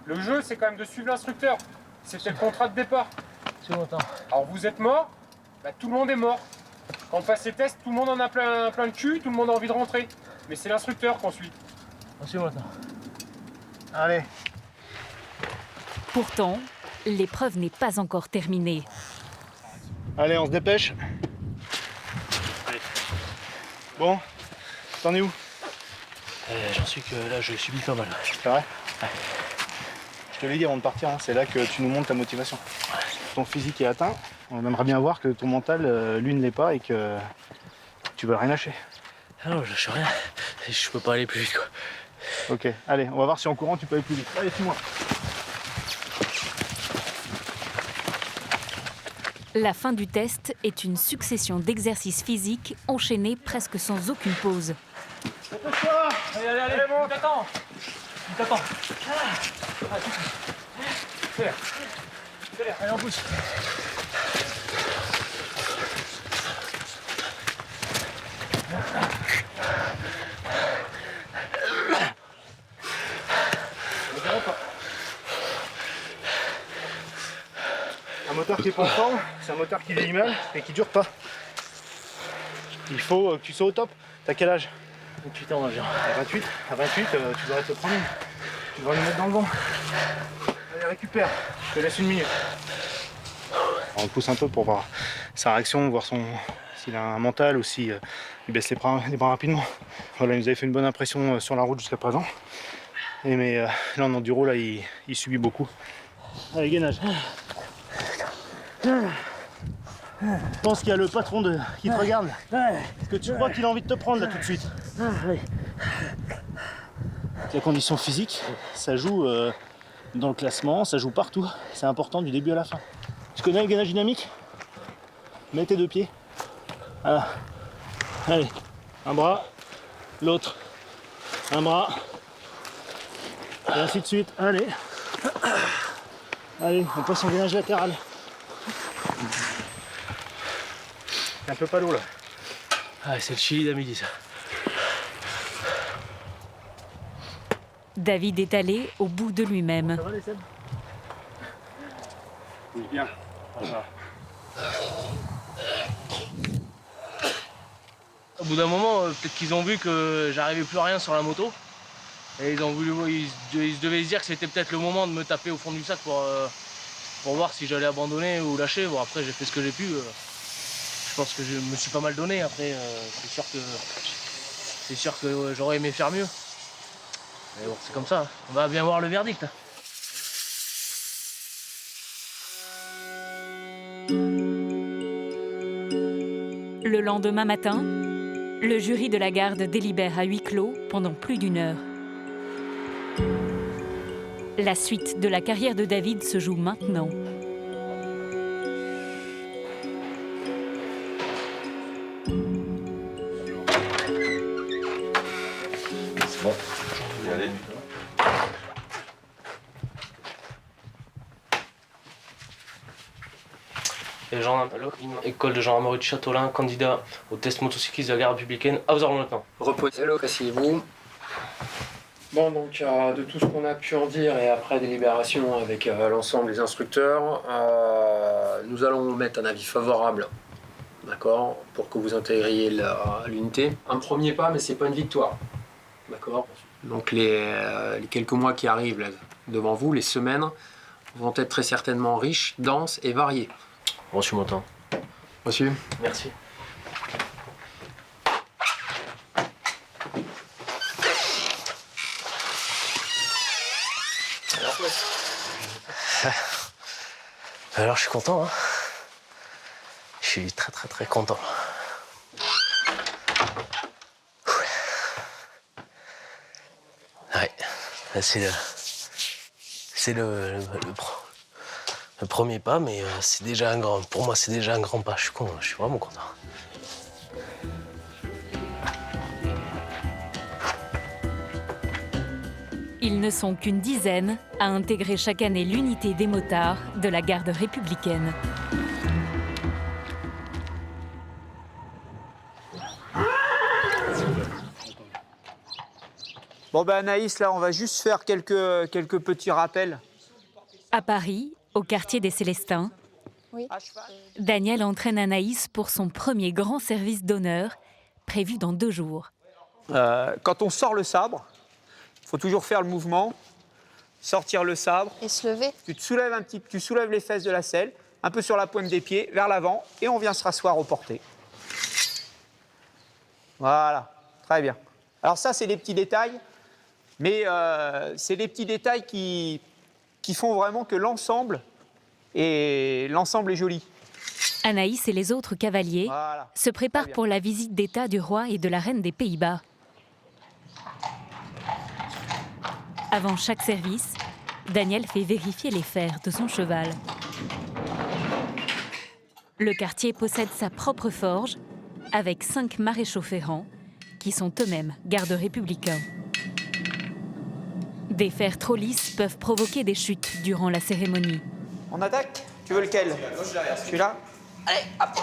Le jeu, c'est quand même de suivre l'instructeur. C'était le contrat de départ. Alors vous êtes mort, bah, tout le monde est mort. Quand on passe les tests, tout le monde en a plein le cul, tout le monde a envie de rentrer. Mais c'est l'instructeur qu'on suit. Allez. Pourtant, l'épreuve n'est pas encore terminée. Allez, on se dépêche. Bon, t'en es où? J'en suis que là, je subis pas mal. C'est vrai? Ouais. Je te l'ai dit avant de partir, hein, c'est là que tu nous montres ta motivation. Ouais. Ton physique est atteint, on aimerait bien voir que ton mental, lui, ne l'est pas et que tu veux rien lâcher. Ah non, je lâche rien. Je peux pas aller plus vite, quoi. Ok, allez, on va voir si en courant tu peux aller plus vite. Allez, suis-moi. La fin du test est une succession d'exercices physiques enchaînés presque sans aucune pause. Dépêche-toi! Allez, bon. Il t'attend. Fais-l'air. Allez, on pousse. Un moteur qui est pas en forme, c'est un moteur qui vieillit mal et qui dure pas. Il faut que tu sois au top. T'as quel âge? 28 ans, on va dire. À 28, tu dois être le premier. Tu vas le mettre dans le vent. Allez, récupère. Je te laisse 1 minute. On le pousse un peu pour voir sa réaction, voir s'il a un mental ou s'il baisse les bras rapidement. Voilà, il nous avait fait une bonne impression sur la route jusqu'à présent. Mais là en enduro, là, il subit beaucoup. Allez, gainage. Je pense qu'il y a le patron qui te regarde. Est-ce que tu crois qu'il a envie de te prendre là tout de suite? La condition physique, ça joue dans le classement, ça joue partout. C'est important du début à la fin. Tu connais le gainage dynamique? Mets tes 2 pieds. Voilà. Allez, un bras, l'autre, un bras, et ainsi de suite. Allez. Allez, on passe en gainage latéral. C'est un peu pas lourd là. Ah, c'est le chili d'Amélie ça. David est allé au bout de lui-même. Ça va les Seb? Oui, bien. Au bout d'un moment, peut-être qu'ils ont vu que j'arrivais plus à rien sur la moto. Et ils se devaient se dire que c'était peut-être le moment de me taper au fond du sac pour voir si j'allais abandonner ou lâcher. Bon, après, j'ai fait ce que j'ai pu. Je pense que je me suis pas mal donné. Après, c'est sûr que j'aurais aimé faire mieux. Mais bon, c'est comme ça. On va bien voir le verdict. Le lendemain matin, le jury de la garde délibère à huis clos pendant plus d'1 heure. La suite de la carrière de David se joue maintenant. C'est bon, je vais y aller. École de gendarmerie de Châteaulin, candidat au test motocycliste de la garde républicaine. À vos ordres maintenant. Reposez-le, asseyez-vous. Bon, donc de tout ce qu'on a pu en dire et après délibération avec l'ensemble des instructeurs, nous allons mettre un avis favorable, d'accord, pour que vous intégriez l'unité. Un premier pas, mais c'est pas une victoire, d'accord. Donc les quelques mois qui arrivent là, devant vous, les semaines, vont être très certainement riches, denses et variées. Reçu mon temps. Reçu. Merci. Alors je suis content, hein. Je suis très content. Ouais, là, c'est le premier pas, mais c'est déjà pour moi c'est déjà un grand pas. Je suis vraiment content. Ils ne sont qu'une dizaine à intégrer chaque année l'unité des motards de la garde républicaine. Bon ben Anaïs, là on va juste faire quelques petits rappels. À Paris, au quartier des Célestins, Daniel entraîne Anaïs pour son premier grand service d'honneur, prévu dans 2 jours. Quand on sort le sabre, il faut toujours faire le mouvement, sortir le sabre. Et se lever. Tu te soulèves tu soulèves les fesses de la selle, un peu sur la pointe des pieds, vers l'avant, et on vient se rasseoir au porté. Voilà, très bien. Alors ça, c'est des petits détails, mais c'est des petits détails qui font vraiment que l'ensemble est joli. Anaïs et les autres cavaliers se préparent pour la visite d'État du roi et de la reine des Pays-Bas. Avant chaque service, Daniel fait vérifier les fers de son cheval. Le quartier possède sa propre forge, avec 5 maréchaux ferrants, qui sont eux-mêmes gardes républicains. Des fers trop lisses peuvent provoquer des chutes durant la cérémonie. On attaque? Tu veux lequel? Celui-là? Allez, hop!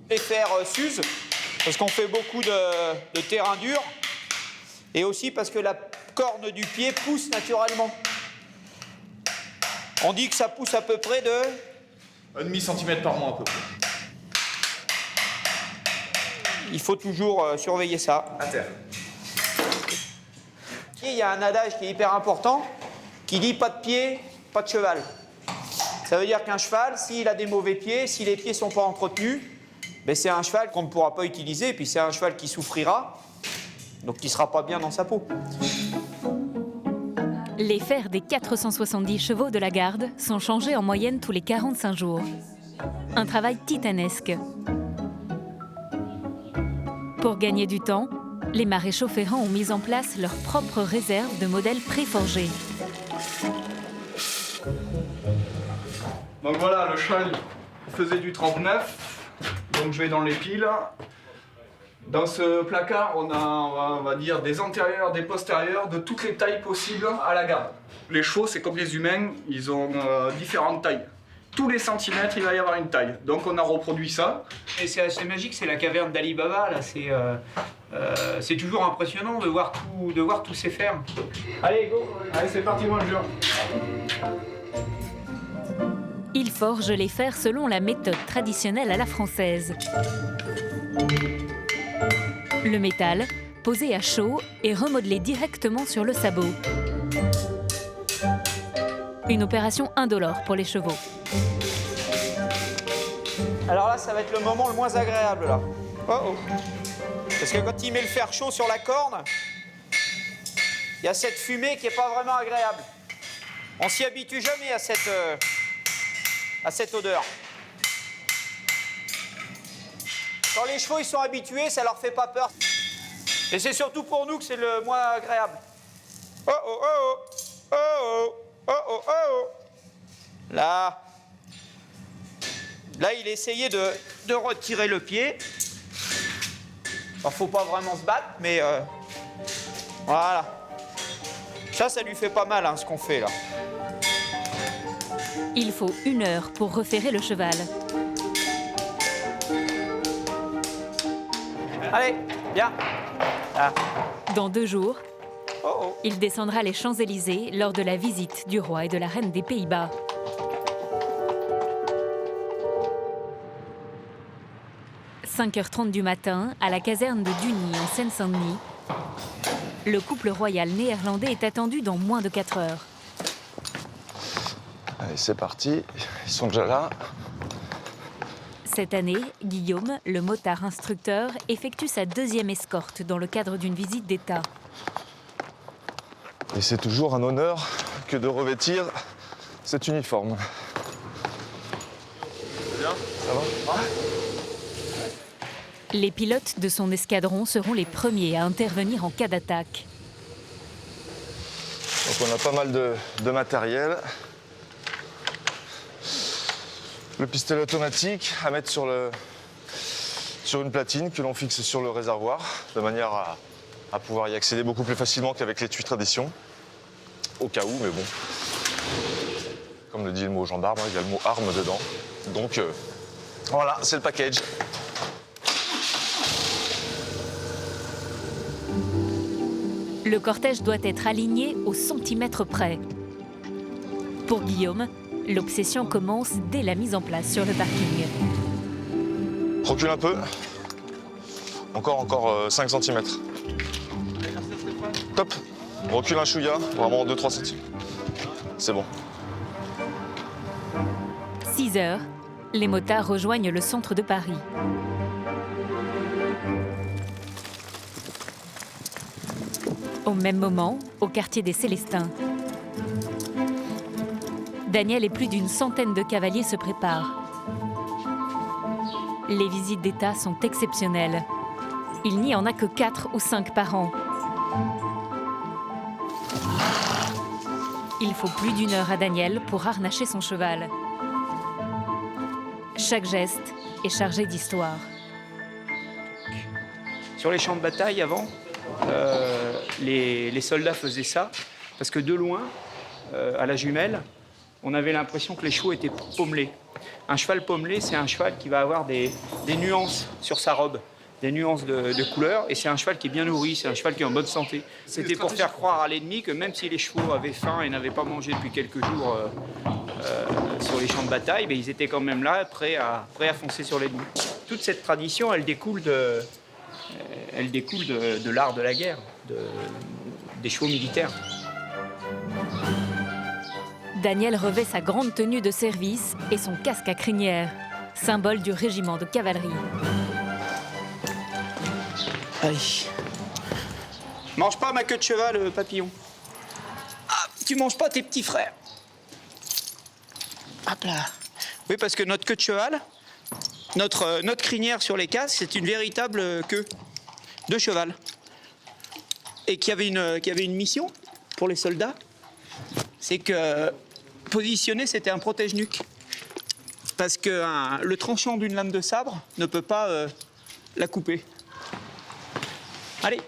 Les fers s'usent, parce qu'on fait beaucoup de terrain dur, et aussi parce que la corne du pied pousse naturellement. On dit que ça pousse à peu près de... 1,5 cm par mois à peu près. il faut toujours surveiller ça. À terre. Il y a un adage qui est hyper important, qui dit pas de pied, pas de cheval. Ça veut dire qu'un cheval, s'il a des mauvais pieds, si les pieds ne sont pas entretenus, ben c'est un cheval qu'on ne pourra pas utiliser, et puis c'est un cheval qui souffrira, donc qui ne sera pas bien dans sa peau. Les fers des 470 chevaux de la garde sont changés en moyenne tous les 45 jours. Un travail titanesque. Pour gagner du temps, les maréchaux ferrants ont mis en place leur propre réserve de modèles préforgés. Donc voilà, le cheval faisait du 39, donc je vais dans les piles. Dans ce placard, on a, on va dire, des antérieurs, des postérieurs, de toutes les tailles possibles à la garde. Les chevaux, c'est comme les humains, ils ont différentes tailles. Tous les centimètres, il va y avoir une taille. Donc on a reproduit ça. Et c'est assez magique, c'est la caverne d'Ali Baba, là, c'est toujours impressionnant de voir tous ces fers. Allez, go! Allez, c'est parti, moi le jeu. Ils forgent les fers selon la méthode traditionnelle à la française. Le métal, posé à chaud et remodelé directement sur le sabot. Une opération indolore pour les chevaux. Alors là, ça va être le moment le moins agréable, là. Oh oh. Parce que quand il met le fer chaud sur la corne, il y a cette fumée qui n'est pas vraiment agréable. On s'y habitue jamais à cette odeur. Quand les chevaux ils sont habitués, ça leur fait pas peur. Et c'est surtout pour nous que c'est le moins agréable. Oh oh oh oh oh oh oh oh oh. Là, il essayait de retirer le pied. Alors faut pas vraiment se battre, mais voilà. Ça lui fait pas mal hein, ce qu'on fait là. Il faut 1 heure pour reférer le cheval. Allez, viens. Ah. Dans 2 jours, il descendra les Champs-Élysées lors de la visite du roi et de la reine des Pays-Bas. « 5h30 du matin, à la caserne de Duny, en Seine-Saint-Denis, le couple royal néerlandais est attendu dans moins de 4 heures. Allez, c'est parti. Ils sont déjà là. Cette année, Guillaume, le motard instructeur, effectue sa 2e escorte dans le cadre d'une visite d'État. Et c'est toujours un honneur que de revêtir cet uniforme. Bien, ça va? Les pilotes de son escadron seront les premiers à intervenir en cas d'attaque. Donc on a pas mal de matériel. Le pistolet automatique à mettre sur une platine que l'on fixe sur le réservoir, de manière à pouvoir y accéder beaucoup plus facilement qu'avec l'étui tradition. Au cas où, mais bon. Comme le dit le mot gendarme, il y a le mot arme dedans. Donc voilà, c'est le package. Le cortège doit être aligné au centimètre près. Pour Guillaume, l'obsession commence dès la mise en place sur le parking. Recule un peu. Encore 5 cm. Top. Recule un chouïa, vraiment 2-3 cm. C'est bon. 6 heures, les motards rejoignent le centre de Paris. Au même moment, au quartier des Célestins. Daniel et plus d'une centaine de cavaliers se préparent. Les visites d'État sont exceptionnelles. Il n'y en a que 4 ou 5 par an. Il faut plus d'1 heure à Daniel pour harnacher son cheval. Chaque geste est chargé d'histoire. Sur les champs de bataille avant, les soldats faisaient ça parce que de loin, à la jumelle, on avait l'impression que les chevaux étaient pommelés. Un cheval pommelé, c'est un cheval qui va avoir des nuances sur sa robe, des nuances de couleur, et c'est un cheval qui est bien nourri, c'est un cheval qui est en bonne santé. C'était pour faire croire à l'ennemi que même si les chevaux avaient faim et n'avaient pas mangé depuis quelques jours sur les champs de bataille, mais ils étaient quand même là, prêts à foncer sur l'ennemi. Toute cette tradition, elle découle elle découle de l'art de la guerre, des chevaux militaires. Daniel revêt sa grande tenue de service et son casque à crinière, symbole du régiment de cavalerie. Allez. Mange pas ma queue de cheval, papillon. Ah, tu manges pas tes petits frères. Hop là. Oui, parce que notre queue de cheval, notre crinière sur les casques, c'est une véritable queue de cheval. Et qui avait une mission pour les soldats, c'est que positionner, c'était un protège-nuque. Parce que le tranchant d'une lame de sabre ne peut pas la couper. Allez,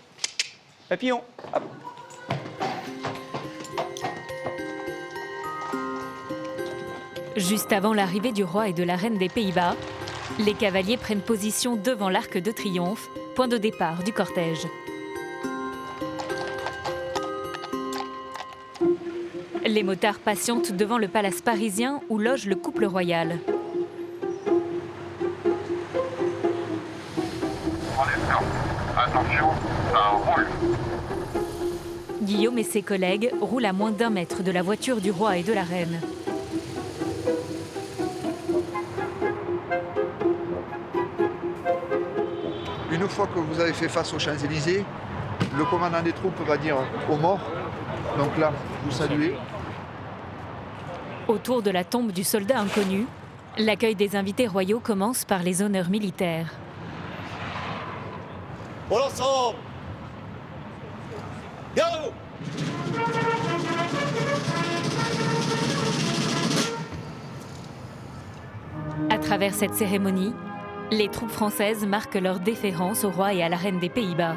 papillon, hop. Juste avant l'arrivée du roi et de la reine des Pays-Bas, les cavaliers prennent position devant l'Arc de Triomphe, point de départ du cortège. Les motards patientent devant le palace parisien où loge le couple royal. Attention, ça roule. Guillaume et ses collègues roulent à moins d'1 mètre de la voiture du roi et de la reine. Une fois que vous avez fait face aux Champs-Élysées, le commandant des troupes va dire aux morts. Donc là, vous saluez. Autour de la tombe du soldat inconnu, l'accueil des invités royaux commence par les honneurs militaires. Pour l'ensemble! Garde! À travers cette cérémonie, les troupes françaises marquent leur déférence au roi et à la reine des Pays-Bas.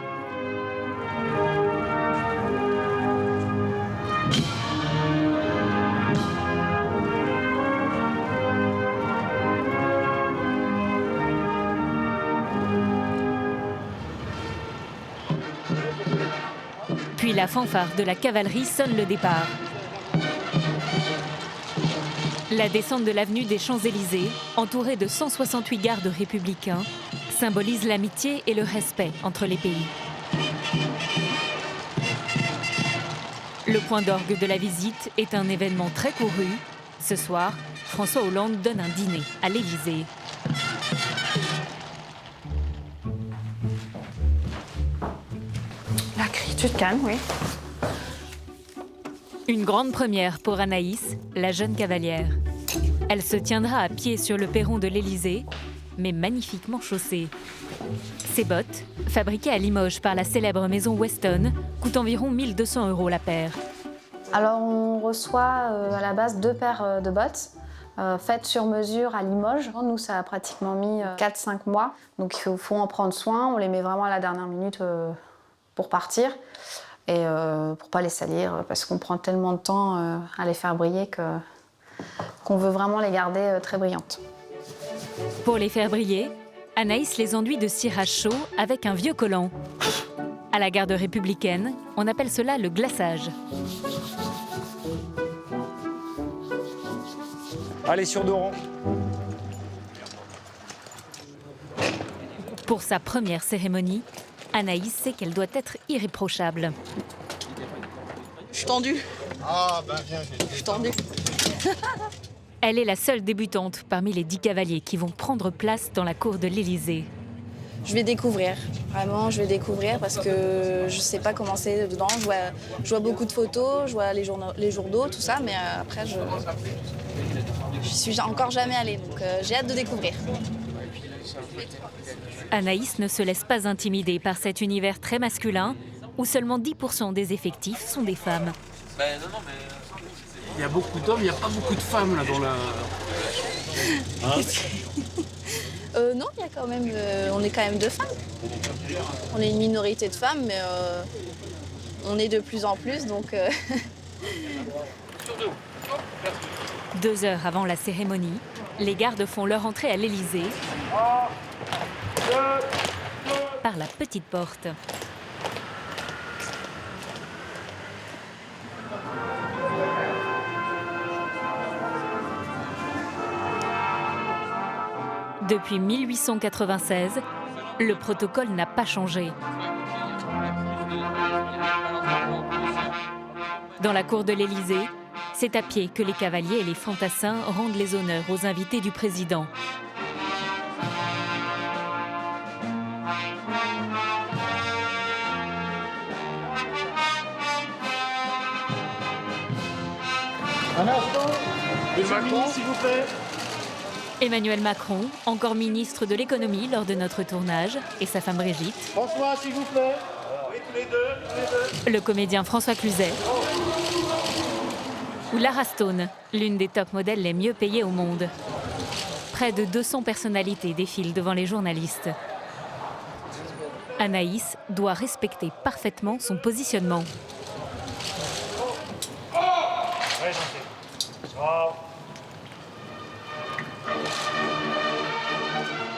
Puis la fanfare de la cavalerie sonne le départ. La descente de l'avenue des Champs-Élysées, entourée de 168 gardes républicains, symbolise l'amitié et le respect entre les pays. Le point d'orgue de la visite est un événement très couru. Ce soir, François Hollande donne un dîner à l'Élysée. Tu te calmes, oui. Une grande première pour Anaïs, la jeune cavalière. Elle se tiendra à pied sur le perron de l'Élysée, mais magnifiquement chaussée. Ses bottes, fabriquées à Limoges par la célèbre maison Weston, coûtent environ 1 200 € la paire. Alors on reçoit à la base 2 paires de bottes faites sur mesure à Limoges. Nous, ça a pratiquement mis 4-5 mois, donc il faut en prendre soin. On les met vraiment à la dernière minute pour partir et pour pas les salir, parce qu'on prend tellement de temps à les faire briller qu'on veut vraiment les garder très brillantes. Pour les faire briller, Anaïs les enduit de cirage chaud avec un vieux collant. À la garde républicaine, on appelle cela le glaçage. Allez, sur 2 rangs. Pour sa première cérémonie, Anaïs sait qu'elle doit être irréprochable. Je suis tendue. Ah, ben viens, je suis tendue. Elle est la seule débutante parmi les 10 cavaliers qui vont prendre place dans la cour de l'Élysée. Je vais découvrir, vraiment je vais découvrir parce que je sais pas comment c'est dedans. Je vois beaucoup de photos, je vois les journaux, tout ça, mais après je suis encore jamais allée, donc j'ai hâte de découvrir. Anaïs ne se laisse pas intimider par cet univers très masculin où seulement 10% des effectifs sont des femmes. Il y a beaucoup d'hommes, il n'y a pas beaucoup de femmes là dans la... Non, il y a quand même, on est quand même 2 femmes. On est une minorité de femmes, mais on est de plus en plus, donc... 2 heures avant la cérémonie, les gardes font leur entrée à l'Élysée par la petite porte. Depuis 1896, Le protocole n'a pas changé. Dans la cour de l'Élysée, c'est à pied que les cavaliers et les fantassins rendent les honneurs aux invités du président. Un instant, Monsieur le ministre, s'il vous plaît. Emmanuel Macron, encore ministre de l'économie lors de notre tournage, et sa femme Brigitte. François, s'il vous plaît. Oui, tous les deux. Le comédien François Cluzet. Ou Lara Stone, l'une des top modèles les mieux payées au monde. Près de 200 personnalités défilent devant les journalistes. Anaïs doit respecter parfaitement son positionnement.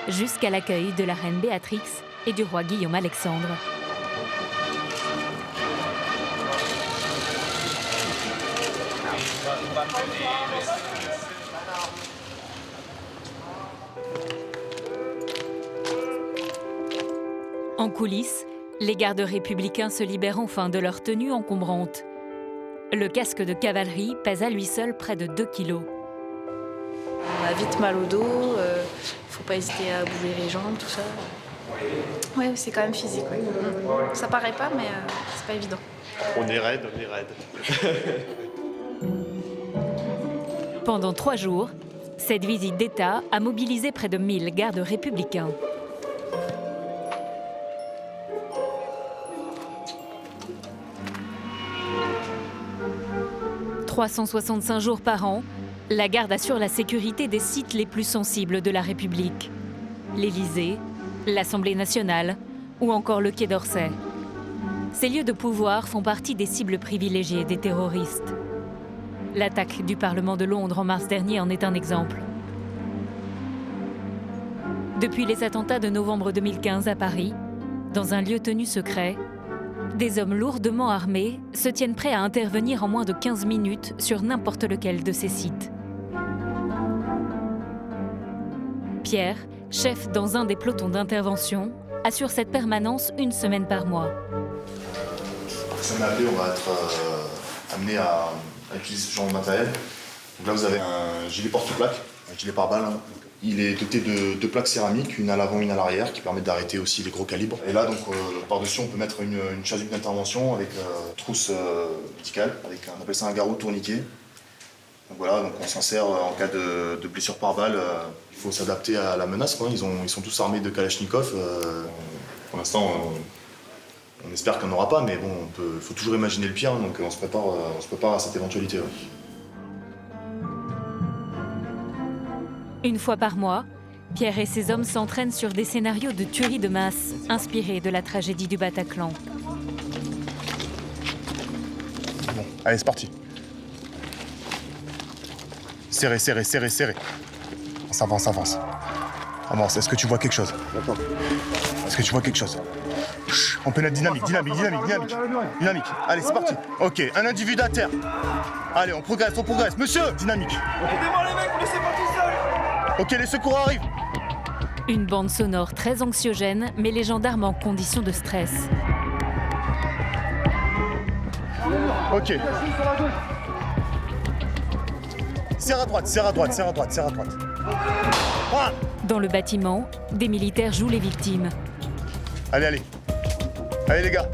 Jusqu'à l'accueil de la reine Béatrix et du roi Guillaume-Alexandre. En coulisses, les gardes républicains se libèrent enfin de leur tenue encombrante. Le casque de cavalerie pèse à lui seul près de 2 kilos. On a vite mal au dos, faut pas hésiter à bouger les jambes, tout ça. Oui, c'est quand même physique. Oui. Ça paraît pas, mais c'est pas évident. On est raide, on est raide. Pendant 3 jours, cette visite d'État a mobilisé près de 1000 gardes républicains. « 365 jours par an, la garde assure la sécurité des sites les plus sensibles de la République. L'Élysée, l'Assemblée nationale ou encore le Quai d'Orsay. Ces lieux de pouvoir font partie des cibles privilégiées des terroristes. L'attaque du Parlement de Londres en mars dernier en est un exemple. Depuis les attentats de novembre 2015 à Paris, dans un lieu tenu secret, des hommes lourdement armés se tiennent prêts à intervenir en moins de 15 minutes sur n'importe lequel de ces sites. Pierre, chef dans un des pelotons d'intervention, assure cette permanence 1 semaine par mois. Ça m'a appelé, on va être amené à utiliser ce genre de matériel. Donc là, vous avez un gilet porte-plaque, un gilet pare-balles. Hein. Il est doté de 2 plaques céramiques, une à l'avant, une à l'arrière, qui permettent d'arrêter aussi les gros calibres. Et là, donc, par-dessus, on peut mettre une chasuble d'intervention avec trousse médicale, avec on appelle ça un garrot tourniquet. Donc voilà, donc on s'en sert en cas de blessure par balle. Il faut s'adapter à la menace, quoi. Ils sont tous armés de Kalachnikov. Pour l'instant, on espère qu'il n'y en aura pas, mais bon, il faut toujours imaginer le pire, donc on se prépare à cette éventualité. Ouais. Une fois par mois, Pierre et ses hommes s'entraînent sur des scénarios de tuerie de masse, inspirés de la tragédie du Bataclan. Bon, allez, c'est parti. Serré, serré, serré, serré. On avance, avance. Avance, est-ce que tu vois quelque chose? Est-ce que tu vois quelque chose? Chut, on peut mettre dynamique, dynamique, dynamique, dynamique. Dynamique, allez, c'est parti. Ok, un individu à terre. Allez, on progresse, on progresse. Monsieur, dynamique. Aidez-moi les mecs, vous laissez pas tout seul. Ok, les secours arrivent. Une bande sonore très anxiogène met les gendarmes en condition de stress. Ok. Serre à droite, serre à droite, serre à droite, serre à droite. Ah. Dans le bâtiment, des militaires jouent les victimes. Allez, allez. Allez les gars,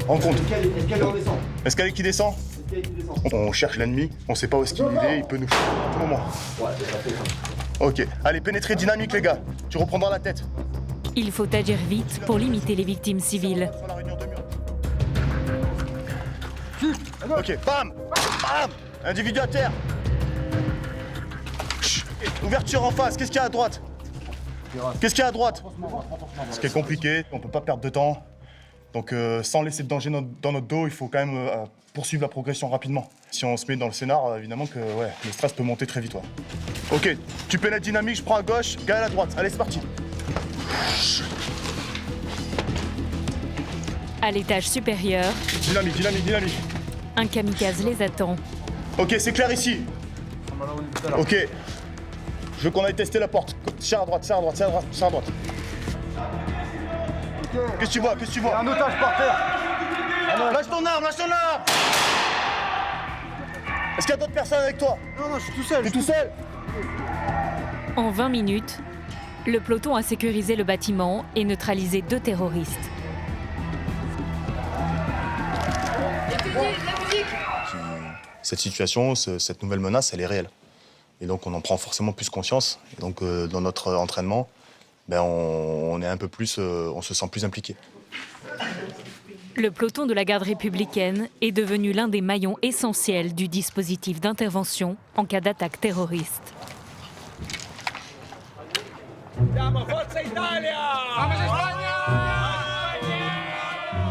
en compte. Escalier on descend. Escalier qui descend. On cherche l'ennemi, on sait pas où est-ce qu'il est, il peut nous faire à tout moment. Ouais, c'est fait. Ok, allez, pénétrer dynamique les gars, tu reprendras la tête. Il faut agir vite pour limiter les victimes civiles. Ok, bam, bam, individu à terre. Chut. Ouverture en face, qu'est-ce qu'il y a à droite? Qu'est-ce qu'il y a à droite? Ce qui est compliqué, on peut pas perdre de temps. Donc sans laisser de danger dans notre dos, il faut quand même poursuivre la progression rapidement. Si on se met dans le scénar, évidemment que ouais, le stress peut monter très vite. Ouais. Ok, tu pénètres dynamique, je prends à gauche, Gaël à droite. Allez, c'est parti. À l'étage supérieur, dynamique, dynamique, dynamique. Un kamikaze les attend. Ok, c'est clair ici. Ok. Je veux qu'on aille tester la porte. Serre à droite, serre à droite, serre à droite, serre à droite. Qu'est-ce que tu vois? Qu'est-ce que tu vois? Un otage par terre. Lâche ton arme, lâche ton arme. Est-ce qu'il y a d'autres personnes avec toi? Non, je suis tout seul. Tu es tout seul? En 20 minutes, le peloton a sécurisé le bâtiment et neutralisé 2 terroristes. Cette situation, cette nouvelle menace, elle est réelle. Et donc on en prend forcément plus conscience. Et donc dans notre entraînement, on est un peu plus, on se sent plus impliqué. Le peloton de la garde républicaine est devenu l'un des maillons essentiels du dispositif d'intervention en cas d'attaque terroriste.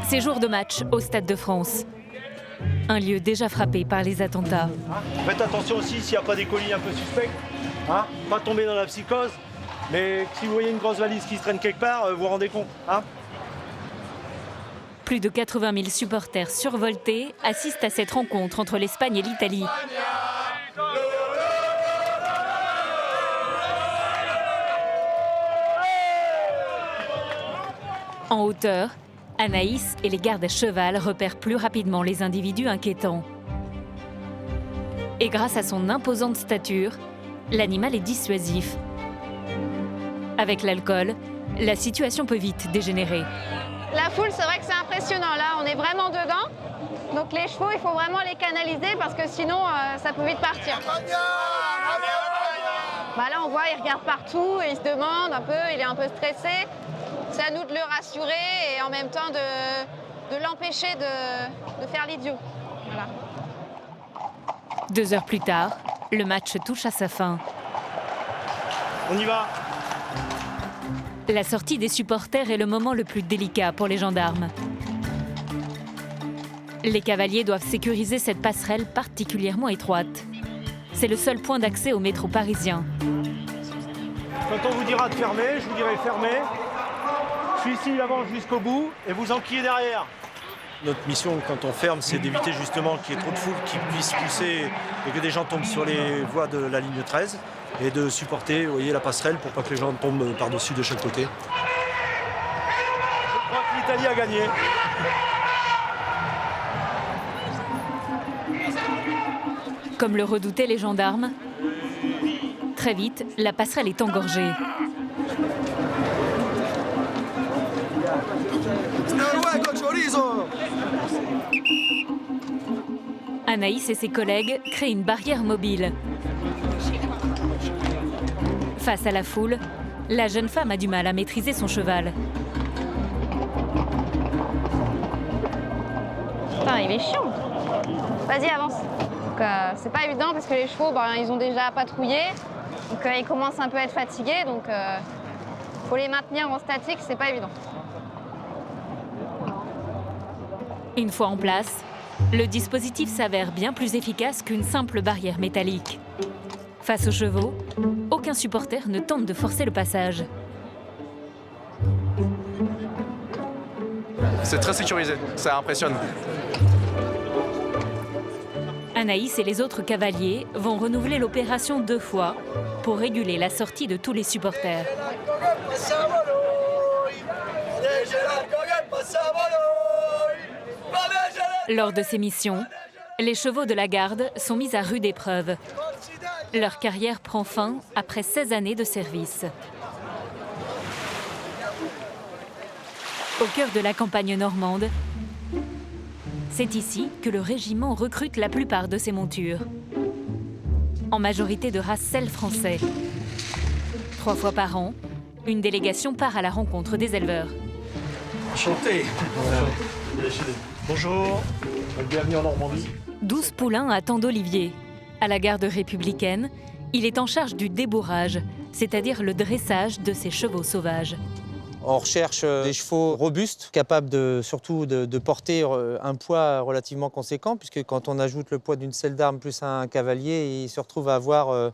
C'est jour de match au Stade de France. Un lieu déjà frappé par les attentats. Faites attention aussi s'il n'y a pas des colis un peu suspects. Hein, pas tomber dans la psychose. Mais si vous voyez une grosse valise qui se traîne quelque part, vous vous rendez compte. Hein. Plus de 80 000 supporters survoltés assistent à cette rencontre entre l'Espagne et l'Italie. En hauteur, Anaïs et les gardes à cheval repèrent plus rapidement les individus inquiétants. Et grâce à son imposante stature, l'animal est dissuasif. Avec l'alcool, la situation peut vite dégénérer. La foule, c'est vrai que c'est impressionnant. Là, on est vraiment dedans. Donc les chevaux, il faut vraiment les canaliser parce que sinon, ça peut vite partir. Là, on voit, il regarde partout et il se demande un peu, il est un peu stressé. C'est à nous de le rassurer et en même temps de l'empêcher de faire l'idiot. Voilà. 2 heures plus tard, le match touche à sa fin. On y va. La sortie des supporters est le moment le plus délicat pour les gendarmes. Les cavaliers doivent sécuriser cette passerelle particulièrement étroite. C'est le seul point d'accès au métro parisien. Quand on vous dira de fermer, je vous dirai fermer. Celui-ci avance jusqu'au bout et vous enquillez derrière. Notre mission, quand on ferme, c'est d'éviter justement qu'il y ait trop de foule qui puisse pousser et que des gens tombent sur les voies de la ligne 13 et de supporter, vous voyez, la passerelle pour pas que les gens tombent par-dessus de chaque côté. Je crois que l'Italie a gagné. Comme le redoutaient les gendarmes, très vite, la passerelle est engorgée. Anaïs et ses collègues créent une barrière mobile. Face à la foule, la jeune femme a du mal à maîtriser son cheval. Putain, il est chiant. Vas-y, avance. C'est pas évident parce que les chevaux, ils ont déjà patrouillé. Donc ils commencent un peu à être fatigués. Donc faut les maintenir en statique, c'est pas évident. Une fois en place, le dispositif s'avère bien plus efficace qu'une simple barrière métallique. Face aux chevaux, aucun supporter ne tente de forcer le passage. C'est très sécurisé, ça impressionne. Anaïs et les autres cavaliers vont renouveler l'opération 2 fois pour réguler la sortie de tous les supporters. Lors de ces missions, les chevaux de la garde sont mis à rude épreuve. Leur carrière prend fin après 16 années de service. Au cœur de la campagne normande, c'est ici que le régiment recrute la plupart de ses montures. En majorité de race selle français. 3 fois par an, une délégation part à la rencontre des éleveurs. Enchanté. Bonjour, bienvenue en Normandie. 12 poulains attendent Olivier. À la garde républicaine, il est en charge du débourrage, c'est-à-dire le dressage de ces chevaux sauvages. On recherche des chevaux robustes, capables surtout de porter un poids relativement conséquent, puisque quand on ajoute le poids d'une selle d'armes plus un cavalier, il se retrouve à avoir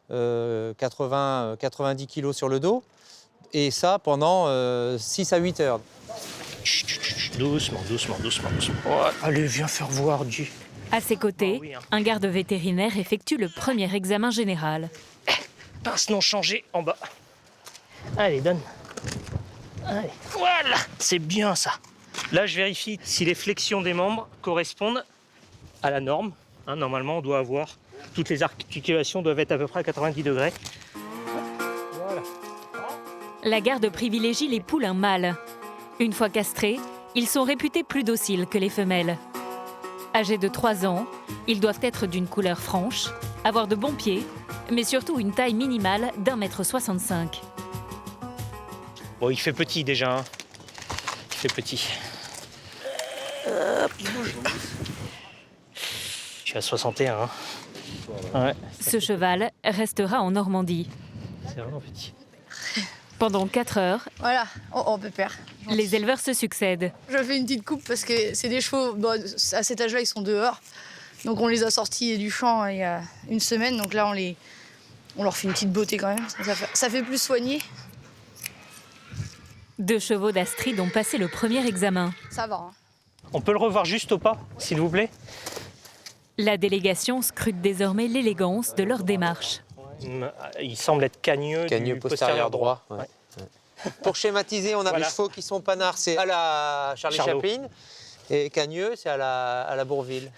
90 kg sur le dos, et ça pendant 6 à 8 heures. Doucement. Ouais, allez, viens faire voir, G. À ses côtés, un garde vétérinaire effectue le premier examen général. Pince non changé en bas. Allez, donne. Allez, voilà, c'est bien ça. Là, je vérifie si les flexions des membres correspondent à la norme. Hein, normalement, on doit avoir... Toutes les articulations doivent être à peu près à 90 degrés. Voilà. La garde privilégie les poulains mâles. Une fois castrés, ils sont réputés plus dociles que les femelles. Âgés de 3 ans, ils doivent être d'une couleur franche, avoir de bons pieds, mais surtout une taille minimale d'1,65 m. Bon, il fait petit déjà. Hein. Il fait petit. Hop, il bouge. Je suis à 61. Hein. Ouais. Ce cheval restera en Normandie. C'est vraiment petit. Pendant 4 heures, voilà, oh pépère. Les éleveurs se succèdent. Je fais une petite coupe parce que c'est des chevaux, bon, à cet âge-là, ils sont dehors. Donc on les a sortis du champ il y a une semaine. Donc là, on leur fait une petite beauté quand même. Ça fait plus soigné. 2 chevaux d'Astrid ont passé le premier examen. Ça va. Hein. On peut le revoir juste au pas, s'il vous plaît? La délégation scrute désormais l'élégance de leur démarche. Il semble être cagneux du postérieur droit. Ouais. Ouais. Pour schématiser, on a les chevaux qui sont panards, c'est à la Charlie Chaplin, et cagneux, c'est à la Bourville.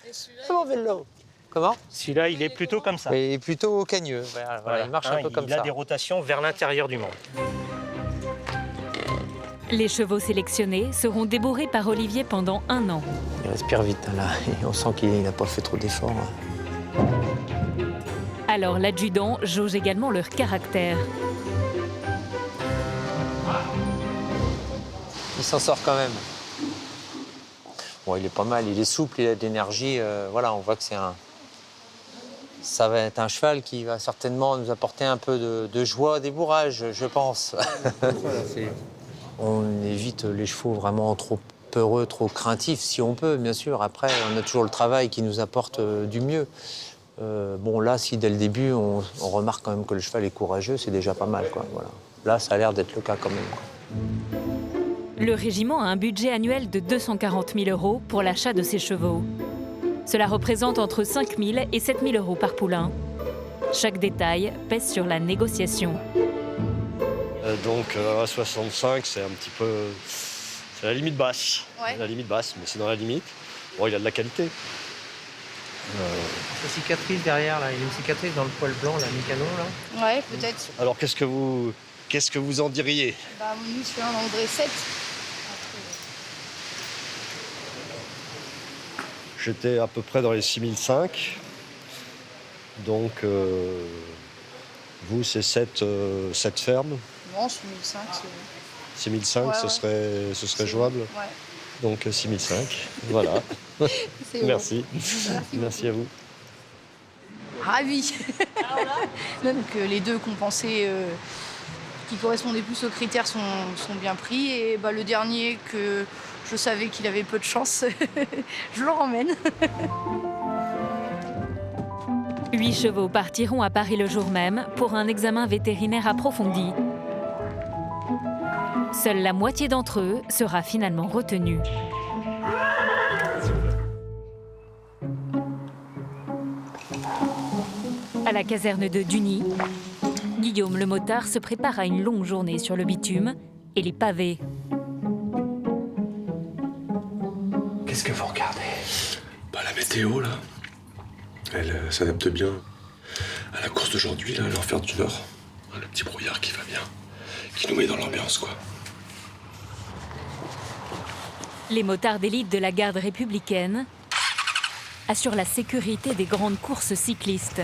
Comment? Celui-là, il est plutôt comme ça. Il est plutôt cagneux. Voilà, il marche un peu comme ça. Il a des rotations vers l'intérieur du membre. Les chevaux sélectionnés seront débourrés par Olivier pendant 1 an. Il respire vite, là. On sent qu'il n'a pas fait trop d'efforts. Alors l'adjudant jauge également leur caractère. Il s'en sort quand même. Bon, il est pas mal, il est souple, il a de l'énergie. Voilà, on voit que ça va être un cheval qui va certainement nous apporter un peu de joie, débourrage, je pense. On évite les chevaux vraiment trop peureux, trop craintifs, si on peut, bien sûr. Après, on a toujours le travail qui nous apporte du mieux. Bon, là, si dès le début, on remarque quand même que le cheval est courageux, c'est déjà pas mal, quoi. Voilà. Là, ça a l'air d'être le cas quand même, quoi. Le régiment a un budget annuel de 240 000 € pour l'achat de ces chevaux. Cela représente entre 5 000 et 7 000 € par poulain. Chaque détail pèse sur la négociation. Donc à 65, c'est un petit peu... C'est la limite basse. Ouais. La limite basse, mais c'est dans la limite. Bon, il a de la qualité. La cicatrice derrière, là, il y a une cicatrice dans le poil blanc, là, Mikano, là. Ouais, peut-être. Alors qu'est-ce que vous en diriez? Bah, nous, celui-là, on en voudrait 7. J'étais à peu près dans les 6005. Donc, vous, c'est 7 fermes. Non, 6005, c'est... 6005, ouais, ce serait jouable. Ouais. Donc 6005, voilà. Merci. Merci à vous. Ravi. Donc les 2 compensés qui correspondaient plus aux critères sont bien pris. Et bah, le dernier que je savais qu'il avait peu de chance, je le ramène. 8 chevaux partiront à Paris le jour même pour un examen vétérinaire approfondi. Seule la moitié d'entre eux sera finalement retenue. À la caserne de Duny, Guillaume le motard se prépare à une longue journée sur le bitume et les pavés. Qu'est-ce que vous regardez? La météo, là, elle s'adapte bien à la course d'aujourd'hui, là, l'enfer du Nord. Le petit brouillard qui va bien, qui nous met dans l'ambiance, quoi. Les motards d'élite de la garde républicaine assurent la sécurité des grandes courses cyclistes.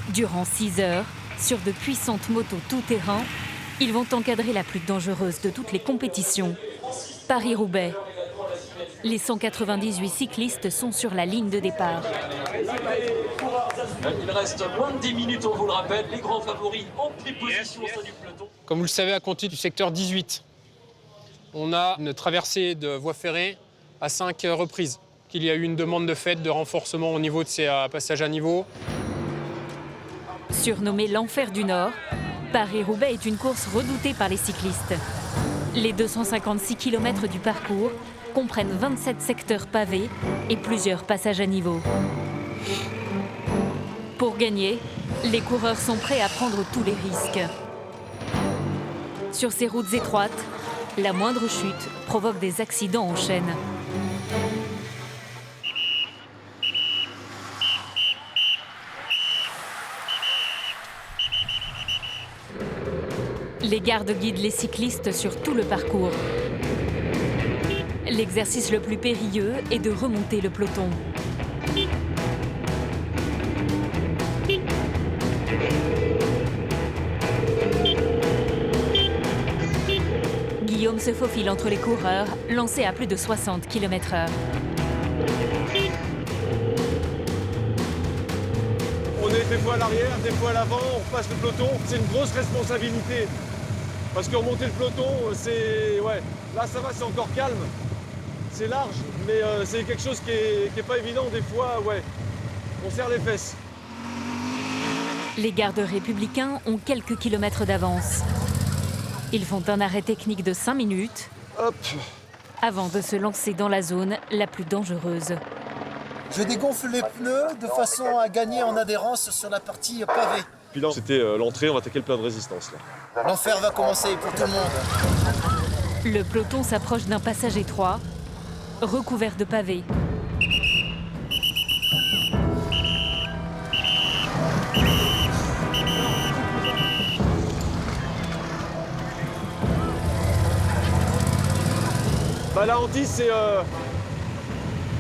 Durant 6 heures, sur de puissantes motos tout-terrain, ils vont encadrer la plus dangereuse de toutes les compétitions, Paris-Roubaix. Les 198 cyclistes sont sur la ligne de départ. Il reste moins de 10 minutes, on vous le rappelle. Les grands favoris en pris position au sein du peloton. Comme vous le savez, à compter du secteur 18, on a une traversée de voie ferrée à 5 reprises. Il y a eu une demande de fait de renforcement au niveau de ces passages à niveau. Surnommé l'enfer du Nord, Paris-Roubaix est une course redoutée par les cyclistes. Les 256 km du parcours comprennent 27 secteurs pavés et plusieurs passages à niveau. Pour gagner, les coureurs sont prêts à prendre tous les risques. Sur ces routes étroites, la moindre chute provoque des accidents en chaîne. Les gardes guident les cyclistes sur tout le parcours. L'exercice le plus périlleux est de remonter le peloton. Guillaume se faufile entre les coureurs, lancés à plus de 60 km/h. On est des fois à l'arrière, des fois à l'avant, on passe le peloton. C'est une grosse responsabilité. Parce que remonter le peloton, c'est... Ouais, là ça va, c'est encore calme. C'est large, mais c'est quelque chose qui est pas évident. Des fois, ouais, on serre les fesses. Les gardes républicains ont quelques kilomètres d'avance. Ils font un arrêt technique de 5 minutes Hop. Avant de se lancer dans la zone la plus dangereuse. Je dégonfle les pneus de façon à gagner en adhérence sur la partie pavée. Puis là, c'était l'entrée, on va attaquer le plein de résistance. Là. L'enfer va commencer pour tout le monde. Le peloton s'approche d'un passage étroit, recouvert de pavés. Bah, la hantise, c'est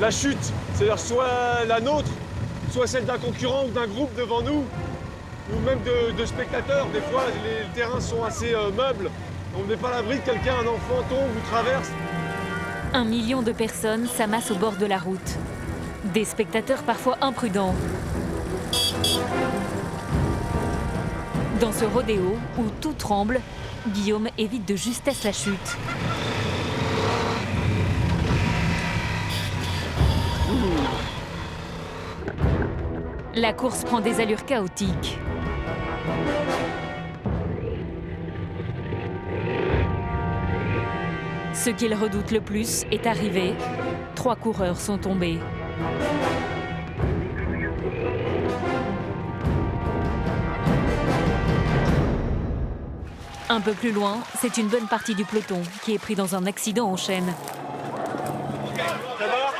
la chute. C'est-à-dire soit la nôtre, soit celle d'un concurrent ou d'un groupe devant nous, ou même de spectateurs. Des fois, les terrains sont assez meubles. On n'est pas à l'abri de quelqu'un, un enfant tombe ou traverse. 1 million de personnes s'amassent au bord de la route. Des spectateurs parfois imprudents. Dans ce rodéo où tout tremble, Guillaume évite de justesse la chute. La course prend des allures chaotiques. Ce qu'il redoute le plus est arrivé. 3 coureurs sont tombés. Un peu plus loin, c'est une bonne partie du peloton qui est pris dans un accident en chaîne. Ça va ?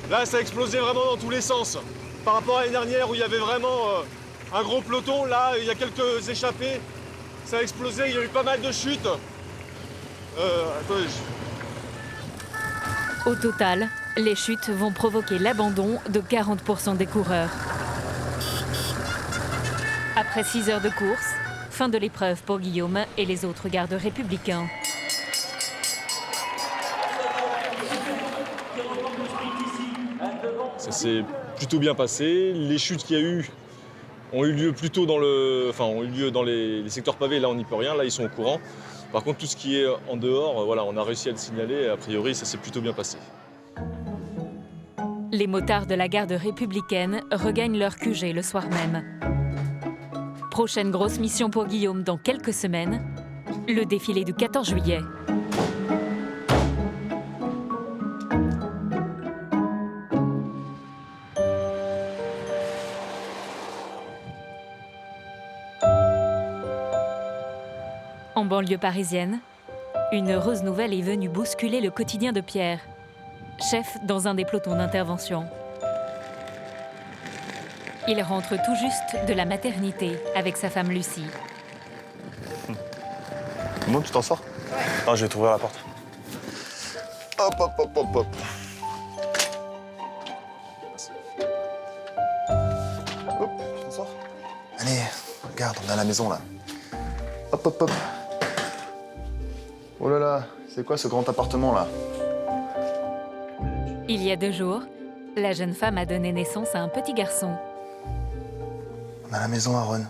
Là, ça a explosé vraiment dans tous les sens. Par rapport à l'année dernière où il y avait vraiment un gros peloton, là, il y a quelques échappés. Ça a explosé, il y a eu pas mal de chutes. Attendez. Au total, les chutes vont provoquer l'abandon de 40% des coureurs. Après 6 heures de course, fin de l'épreuve pour Guillaume et les autres gardes républicains. Ça s'est plutôt bien passé. Les chutes qu'il y a eu ont eu lieu plutôt dans les secteurs pavés. Là, on n'y peut rien. Là, ils sont au courant. Par contre, tout ce qui est en dehors, voilà, on a réussi à le signaler et a priori, ça s'est plutôt bien passé. Les motards de la garde républicaine regagnent leur QG le soir même. Prochaine grosse mission pour Guillaume dans quelques semaines, le défilé du 14 juillet. En banlieue parisienne, une heureuse nouvelle est venue bousculer le quotidien de Pierre, chef dans un des pelotons d'intervention. Il rentre tout juste de la maternité avec sa femme Lucie. Bon, tu t'en sors? Ouais. Non, je vais t'ouvrir la porte. Hop, hop, hop, hop, hop. Hop, tu t'en sors? Allez, regarde, on est à la maison, là. Hop, hop, hop. Oh là là, c'est quoi ce grand appartement, là? Il y a 2 jours, la jeune femme a donné naissance à un petit garçon. On a la maison, Aaron.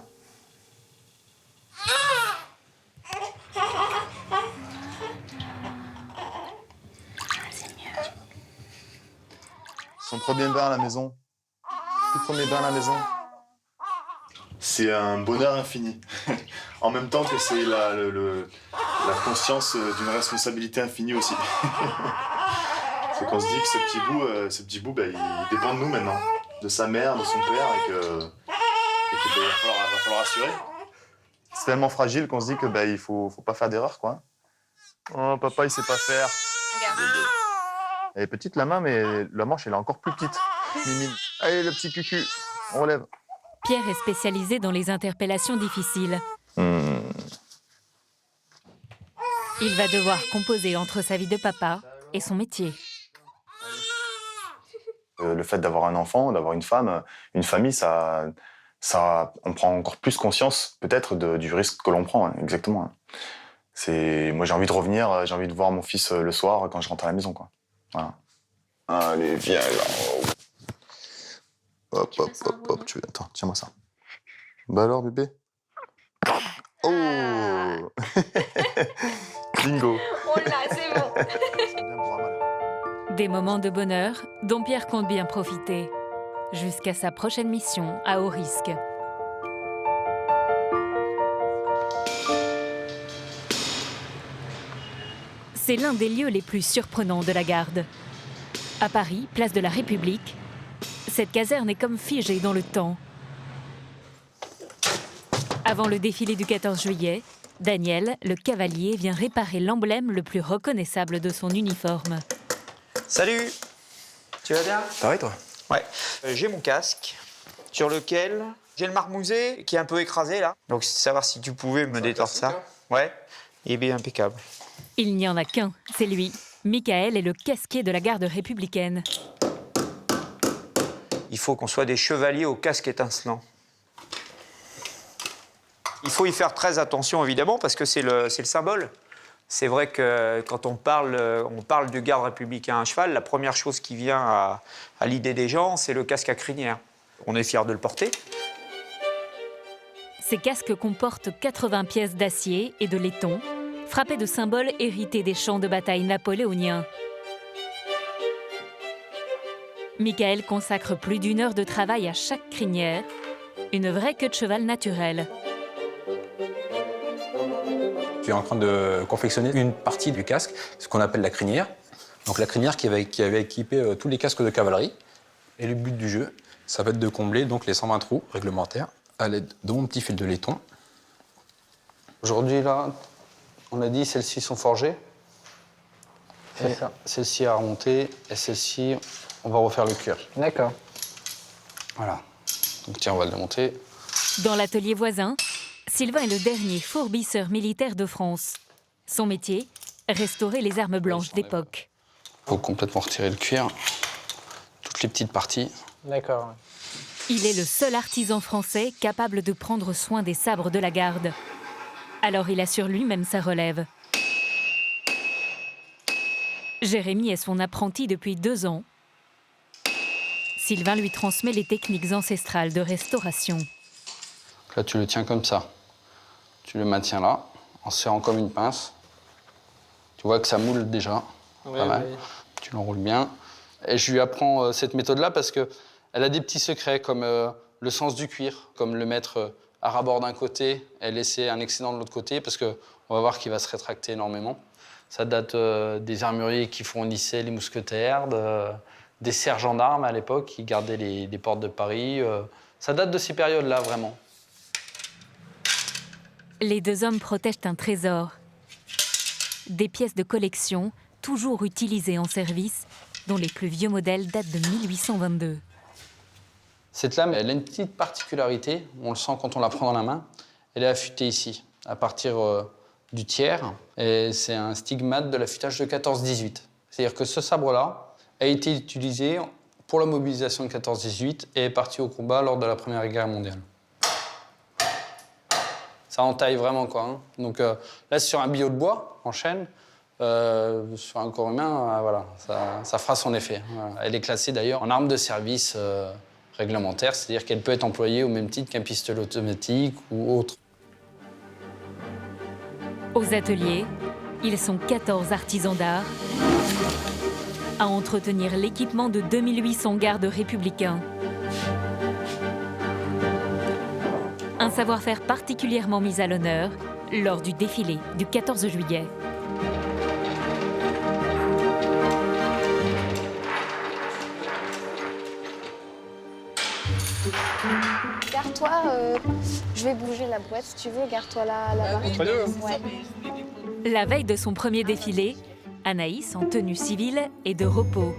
Son premier bain à la maison. Tout premier bain à la maison. C'est un bonheur infini. En même temps que c'est la conscience d'une responsabilité infinie aussi. C'est qu'on se dit que ce petit bout, il dépend de nous maintenant. De sa mère, de son père, et qu'il va falloir assurer. C'est tellement fragile qu'on se dit que il faut pas faire d'erreur, quoi. Oh, papa, il sait pas faire. Elle est petite, la main, mais la manche, elle est encore plus petite. Mimine. Allez, le petit cucu, on relève. Pierre est spécialisé dans les interpellations difficiles. Il va devoir composer entre sa vie de papa et son métier. Le fait d'avoir un enfant, d'avoir une femme, une famille, ça, on prend encore plus conscience, peut-être, du risque que l'on prend, hein, exactement. Moi, j'ai envie de revenir, j'ai envie de voir mon fils le soir quand je rentre à la maison, quoi. Voilà. Allez, viens là. Hop, hop, hop, hop. Attends, tiens-moi ça. Bah alors, bébé? Oh. Bingo. On l'a, c'est bon. Des moments de bonheur dont Pierre compte bien profiter. Jusqu'à sa prochaine mission à haut risque. C'est l'un des lieux les plus surprenants de la garde. À Paris, place de la République, cette caserne est comme figée dans le temps. Avant le défilé du 14 juillet, Daniel, le cavalier, vient réparer l'emblème le plus reconnaissable de son uniforme. Salut! Tu vas bien? Ça va et toi? Ouais. J'ai mon casque, sur lequel j'ai le marmousé qui est un peu écrasé là. Donc savoir si tu pouvais me détendre ça. Ouais, il est bien impeccable. Il n'y en a qu'un, c'est lui. Michael est le casquier de la garde républicaine. Il faut qu'on soit des chevaliers au casque étincelant. Il faut y faire très attention évidemment parce que c'est le symbole. C'est vrai que quand on parle du garde républicain à cheval, la première chose qui vient à l'idée des gens, c'est le casque à crinière. On est fiers de le porter. Ces casques comportent 80 pièces d'acier et de laiton, frappés de symboles hérités des champs de bataille napoléoniens. Michael consacre plus d'1 heure de travail à chaque crinière, une vraie queue de cheval naturelle. Je suis en train de confectionner une partie du casque, ce qu'on appelle la crinière. Donc la crinière qui avait équipé tous les casques de cavalerie. Et le but du jeu, ça va être de combler donc, les 120 trous réglementaires à l'aide de mon petit fil de laiton. Aujourd'hui, là, on a dit celles-ci sont forgées. Celle-ci à remonter et celle-ci, on va refaire le cuir. D'accord. Voilà. Donc tiens, on va le monter. Dans l'atelier voisin, Sylvain est le dernier fourbisseur militaire de France. Son métier, restaurer les armes blanches d'époque. Il faut complètement retirer le cuir, toutes les petites parties. D'accord. Il est le seul artisan français capable de prendre soin des sabres de la garde. Alors il assure lui-même sa relève. Jérémy est son apprenti depuis 2 ans. Sylvain lui transmet les techniques ancestrales de restauration. Là, tu le tiens comme ça. Tu le maintiens là, en serrant comme une pince. Tu vois que ça moule déjà, pas mal. Oui. Tu l'enroules bien. Et je lui apprends cette méthode-là parce qu'elle a des petits secrets, comme le sens du cuir, comme le mettre à ras-bord d'un côté et laisser un excédent de l'autre côté, parce qu'on va voir qu'il va se rétracter énormément. Ça date des armuriers qui fournissaient les mousquetaires, des sergents d'armes à l'époque qui gardaient les portes de Paris. Ça date de ces périodes-là, vraiment. Les 2 hommes protègent un trésor. Des pièces de collection, toujours utilisées en service, dont les plus vieux modèles datent de 1822. Cette lame, elle a une petite particularité, on le sent quand on la prend dans la main. Elle est affûtée ici, à partir du tiers. Et c'est un stigmate de l'affûtage de 14-18. C'est-à-dire que ce sabre-là a été utilisé pour la mobilisation de 14-18 et est parti au combat lors de la Première Guerre mondiale. Ça entaille vraiment, quoi. Hein. Donc là, c'est sur un billot de bois, en chêne. Sur un corps humain, voilà, ça fera son effet. Voilà. Elle est classée d'ailleurs en arme de service réglementaire, c'est-à-dire qu'elle peut être employée au même titre qu'un pistolet automatique ou autre. Aux ateliers, ils sont 14 artisans d'art à entretenir l'équipement de 2800 gardes républicains. Un savoir-faire particulièrement mis à l'honneur lors du défilé du 14 juillet. Vers toi, je Je vais bouger la boîte si tu veux, garde-toi là-bas. Entre deux, hein. Ouais. La veille de son premier défilé, Anaïs, en tenue civile, est de repos.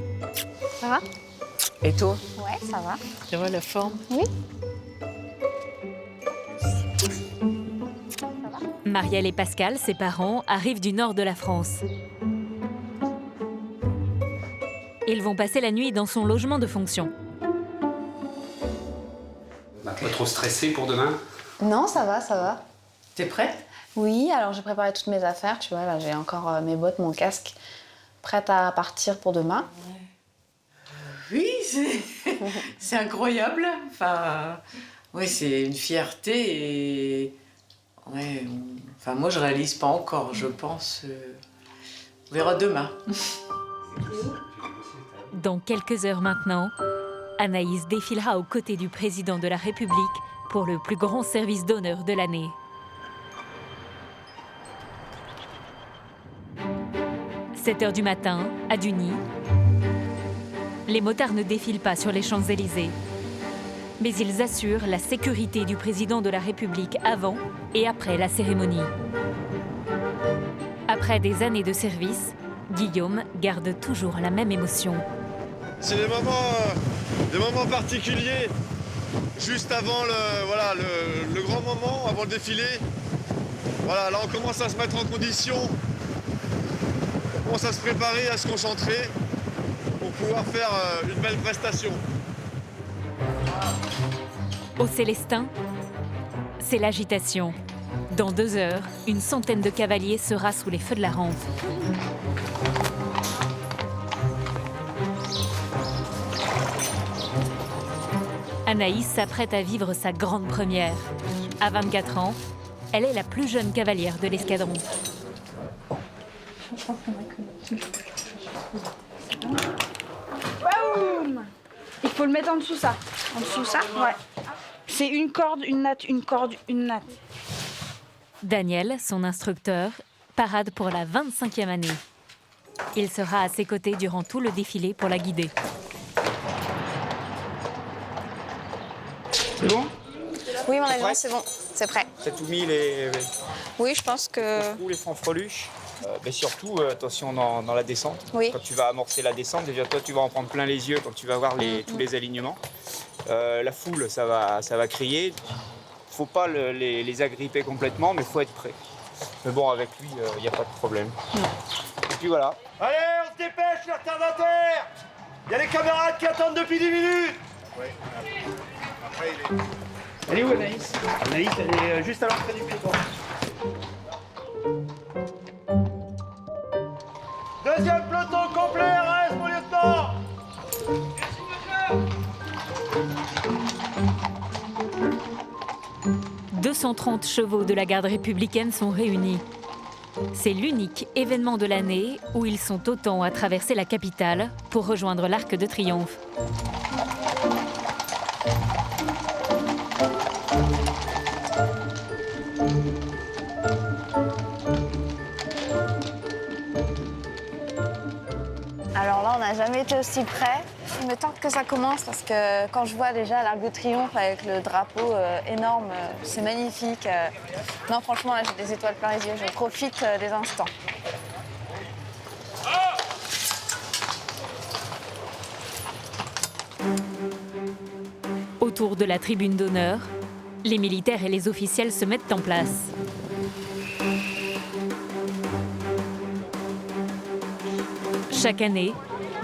Ça va? Et toi? Ouais, ça va. Tu vois la forme? Oui. Marielle et Pascal, ses parents, arrivent du nord de la France. Ils vont passer la nuit dans son logement de fonction. Pas trop stressé pour demain? Non, ça va, ça va. T'es prête? Oui, alors j'ai préparé toutes mes affaires, tu vois, là j'ai encore mes bottes, mon casque, prête à partir pour demain. Oui, c'est incroyable. Enfin, ouais, c'est une fierté et... Ouais, enfin, moi je réalise pas encore, je pense. On verra demain. Dans quelques heures maintenant, Anaïs défilera aux côtés du président de la République pour le plus grand service d'honneur de l'année. « 7 heures du matin, à Duny. Les motards ne défilent pas sur les Champs-Élysées. Mais ils assurent la sécurité du président de la République avant et après la cérémonie. Après des années de service, Guillaume garde toujours la même émotion. C'est des moments particuliers, juste avant le grand moment, avant le défilé. Voilà, là on commence à se mettre en condition, on commence à se préparer, à se concentrer pour pouvoir faire une belle prestation. Au Célestin, c'est l'agitation. Dans 2 heures, une centaine de cavaliers sera sous les feux de la rampe. Anaïs s'apprête à vivre sa grande première. À 24 ans, elle est la plus jeune cavalière de l'escadron. Boum! Il faut le mettre en dessous ça. En dessous ça? Ouais. C'est une corde, une natte, une corde, une natte. Daniel, son instructeur, parade pour la 25e année. Il sera à ses côtés durant tout le défilé pour la guider. C'est bon? Oui, mon avion, c'est bon, c'est prêt. T'as tout mis les Oui, je pense que... les fanfreluches. Mais surtout, attention dans la descente. Oui. Quand tu vas amorcer la descente, déjà toi tu vas en prendre plein les yeux quand tu vas voir tous les alignements. La foule, ça va crier. Faut pas les agripper complètement, mais faut être prêt. Mais bon, avec lui, il n'y a pas de problème. Et puis voilà. Allez, on se dépêche, les retardataires! Il y a les camarades qui attendent depuis 10 minutes! Oui. Après, il est... Elle est où, Anaïs? Anaïs, elle est juste à l'entrée du piéton. Deuxième peloton complet, RS, mon lieutenant! 230 chevaux de la garde républicaine sont réunis. C'est l'unique événement de l'année où ils sont autant à traverser la capitale pour rejoindre l'Arc de Triomphe. Alors là, on n'a jamais été aussi près. Il me tente que ça commence parce que quand je vois déjà l'Arc de Triomphe avec le drapeau énorme, c'est magnifique. Non, franchement, là, j'ai des étoiles plein les yeux. Je profite des instants. Autour de la tribune d'honneur, les militaires et les officiels se mettent en place. Chaque année,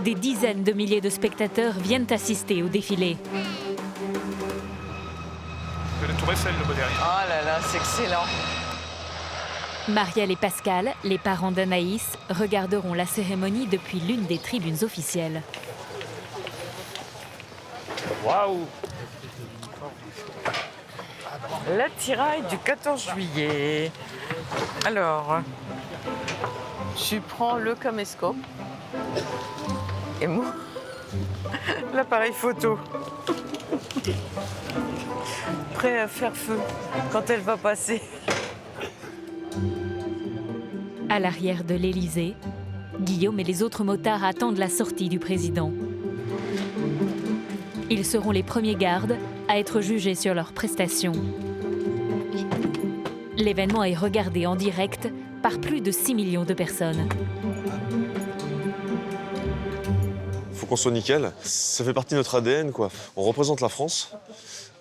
des dizaines de milliers de spectateurs viennent assister au défilé. De la Tour Eiffel, le modèle. Oh là là, c'est excellent. Marielle et Pascal, les parents d'Anaïs, regarderont la cérémonie depuis l'une des tribunes officielles. Waouh! L'attirail du 14 juillet. Alors, tu prends le caméscope et moi, l'appareil photo. Prêt à faire feu quand elle va passer. À l'arrière de l'Élysée, Guillaume et les autres motards attendent la sortie du président. Ils seront les premiers gardes à être jugés sur leurs prestations. L'événement est regardé en direct par plus de 6 millions de personnes. Faut qu'on soit nickel. Ça fait partie de notre ADN, quoi. On représente la France.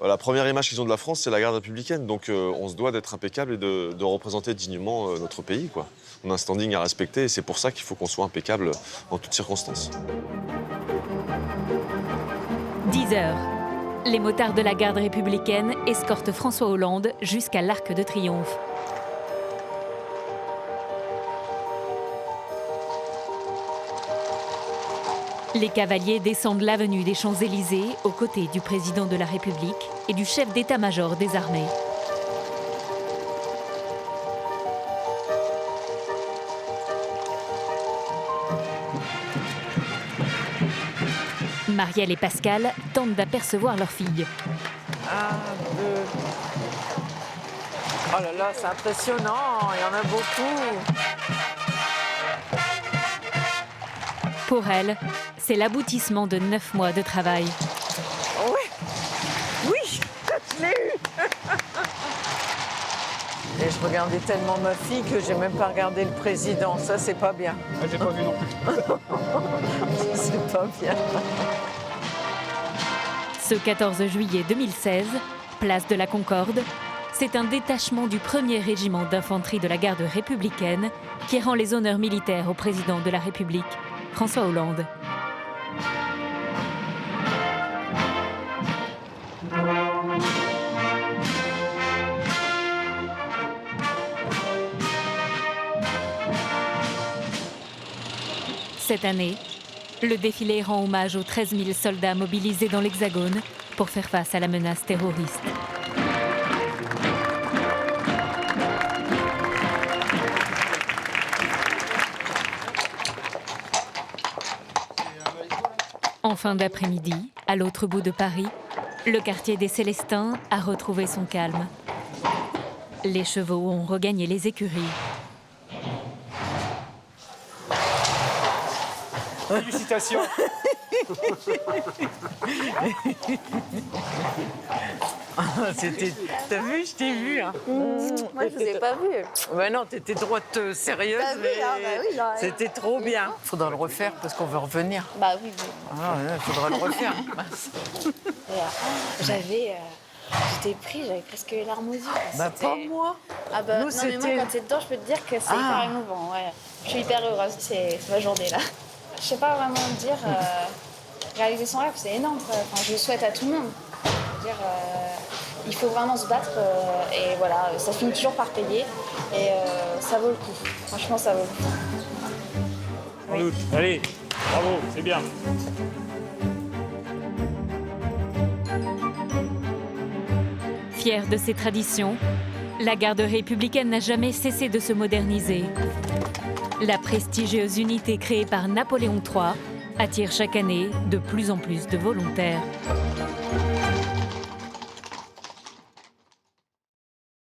La première image qu'ils ont de la France, c'est la garde républicaine. Donc on se doit d'être impeccable et de représenter dignement notre pays, quoi. On a un standing à respecter et c'est pour ça qu'il faut qu'on soit impeccable en toutes circonstances. 10 heures. Les motards de la garde républicaine escortent François Hollande jusqu'à l'Arc de Triomphe. Les cavaliers descendent l'avenue des Champs-Élysées aux côtés du président de la République et du chef d'état-major des armées. Marielle et Pascal tentent d'apercevoir leur fille. 1, 2. Oh là là, c'est impressionnant, il y en a beaucoup. Pour elle, c'est l'aboutissement de 9 mois de travail. Oh oui, oui, je l'ai eu. Et je regardais tellement ma fille que j'ai même pas regardé le président. Ça, c'est pas bien. Ah, j'ai pas vu non plus. C'est pas bien. Ce 14 juillet 2016, place de la Concorde, c'est un détachement du 1er régiment d'infanterie de la garde républicaine qui rend les honneurs militaires au président de la République, François Hollande. Cette année, le défilé rend hommage aux 13 000 soldats mobilisés dans l'Hexagone pour faire face à la menace terroriste. En fin d'après-midi, à l'autre bout de Paris, le quartier des Célestins a retrouvé son calme. Les chevaux ont regagné les écuries. Félicitations. C'était... T'as vu, je t'ai vu. Hein. Moi, je vous ai pas vu. Ouais, non, t'étais droite sérieuse, T'as vu, mais hein, bah oui, là, c'était trop bien. Faudra le refaire parce qu'on veut revenir. Bah oui, oui. Ah, ouais, faudra le refaire. J'étais pris, j'avais presque les larmes aux yeux. Bah pas moi. Ah bah Nous, non, mais moi, quand t'es dedans, je peux te dire que c'est hyper émouvant. Ouais. Je suis hyper heureuse, c'est ma journée là. Je sais pas vraiment dire, réaliser son rêve, c'est énorme. Enfin, je le souhaite à tout le monde. Je veux dire, il faut vraiment se battre et voilà, ça finit toujours par payer et ça vaut le coup. Franchement, ça vaut le coup. Sans doute. Allez, bravo, c'est bien. Fière de ses traditions, la garde républicaine n'a jamais cessé de se moderniser. La prestigieuse unité créée par Napoléon III attire chaque année de plus en plus de volontaires.